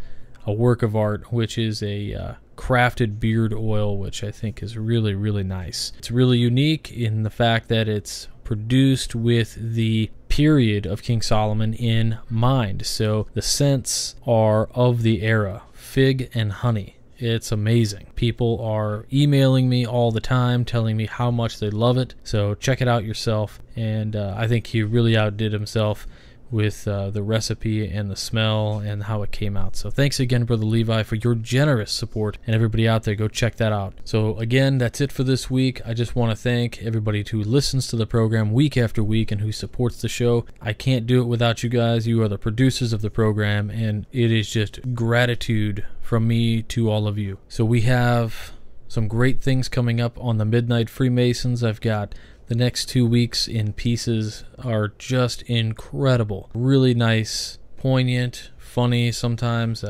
a work of art, which is a crafted beard oil, which I think is really, really nice. It's really unique in the fact that it's produced with the period of King Solomon in mind. So the scents are of the era, fig and honey. It's amazing. People are emailing me all the time telling me how much they love it. So check it out yourself. And I think he really outdid himself with the recipe and the smell and how it came out. So thanks again, Brother Levi, for your generous support, and everybody out there, go check that out. So again, that's it for this week. I just want to thank everybody who listens to the program week after week and who supports the show. I can't do it without you guys. You are the producers of the program, and it is just gratitude from me to all of you. So we have some great things coming up on the Midnight Freemasons. I've got the next 2 weeks in pieces are just incredible. Really nice, poignant, funny sometimes.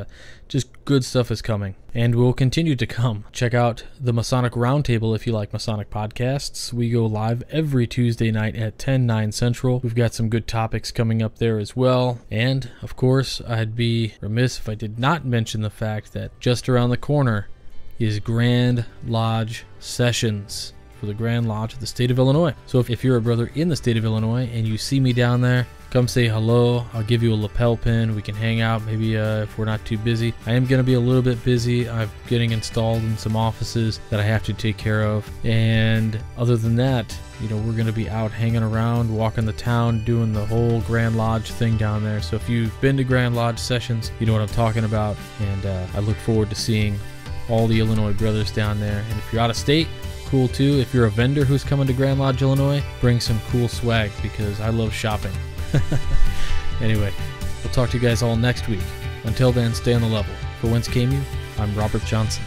Just good stuff is coming and will continue to come. Check out the Masonic Roundtable if you like Masonic podcasts. We go live every Tuesday night at 10/9 Central. We've got some good topics coming up there as well. And, of course, I'd be remiss if I did not mention the fact that just around the corner is Grand Lodge Sessions for the Grand Lodge of the state of Illinois. So if you're a brother in the state of Illinois and you see me down there, come say hello. I'll give you a lapel pin. We can hang out maybe if we're not too busy. I am going to be a little bit busy. I'm getting installed in some offices that I have to take care of. And other than that, we're going to be out hanging around, walking the town, doing the whole Grand Lodge thing down there. So if you've been to Grand Lodge Sessions, you know what I'm talking about. And I look forward to seeing all the Illinois brothers down there. And if you're out of state, cool too. If you're a vendor who's coming to Grand Lodge, Illinois, bring some cool swag because I love shopping. Anyway, we'll talk to you guys all next week. Until then, stay on the level. For Whence Came You, I'm Robert Johnson.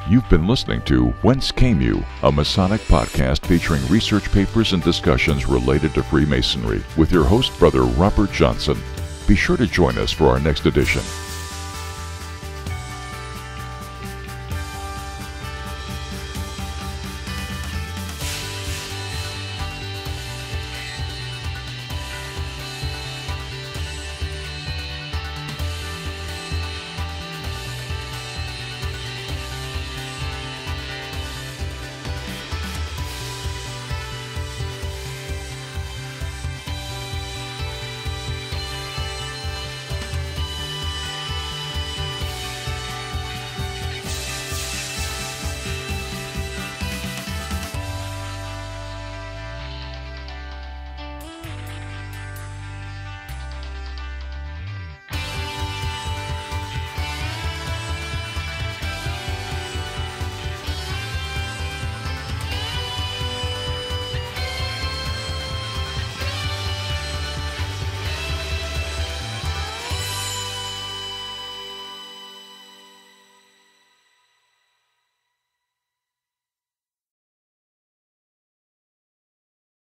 You've been listening to Whence Came You, a Masonic podcast featuring research papers and discussions related to Freemasonry with your host, Brother Robert Johnson. Be sure to join us for our next edition.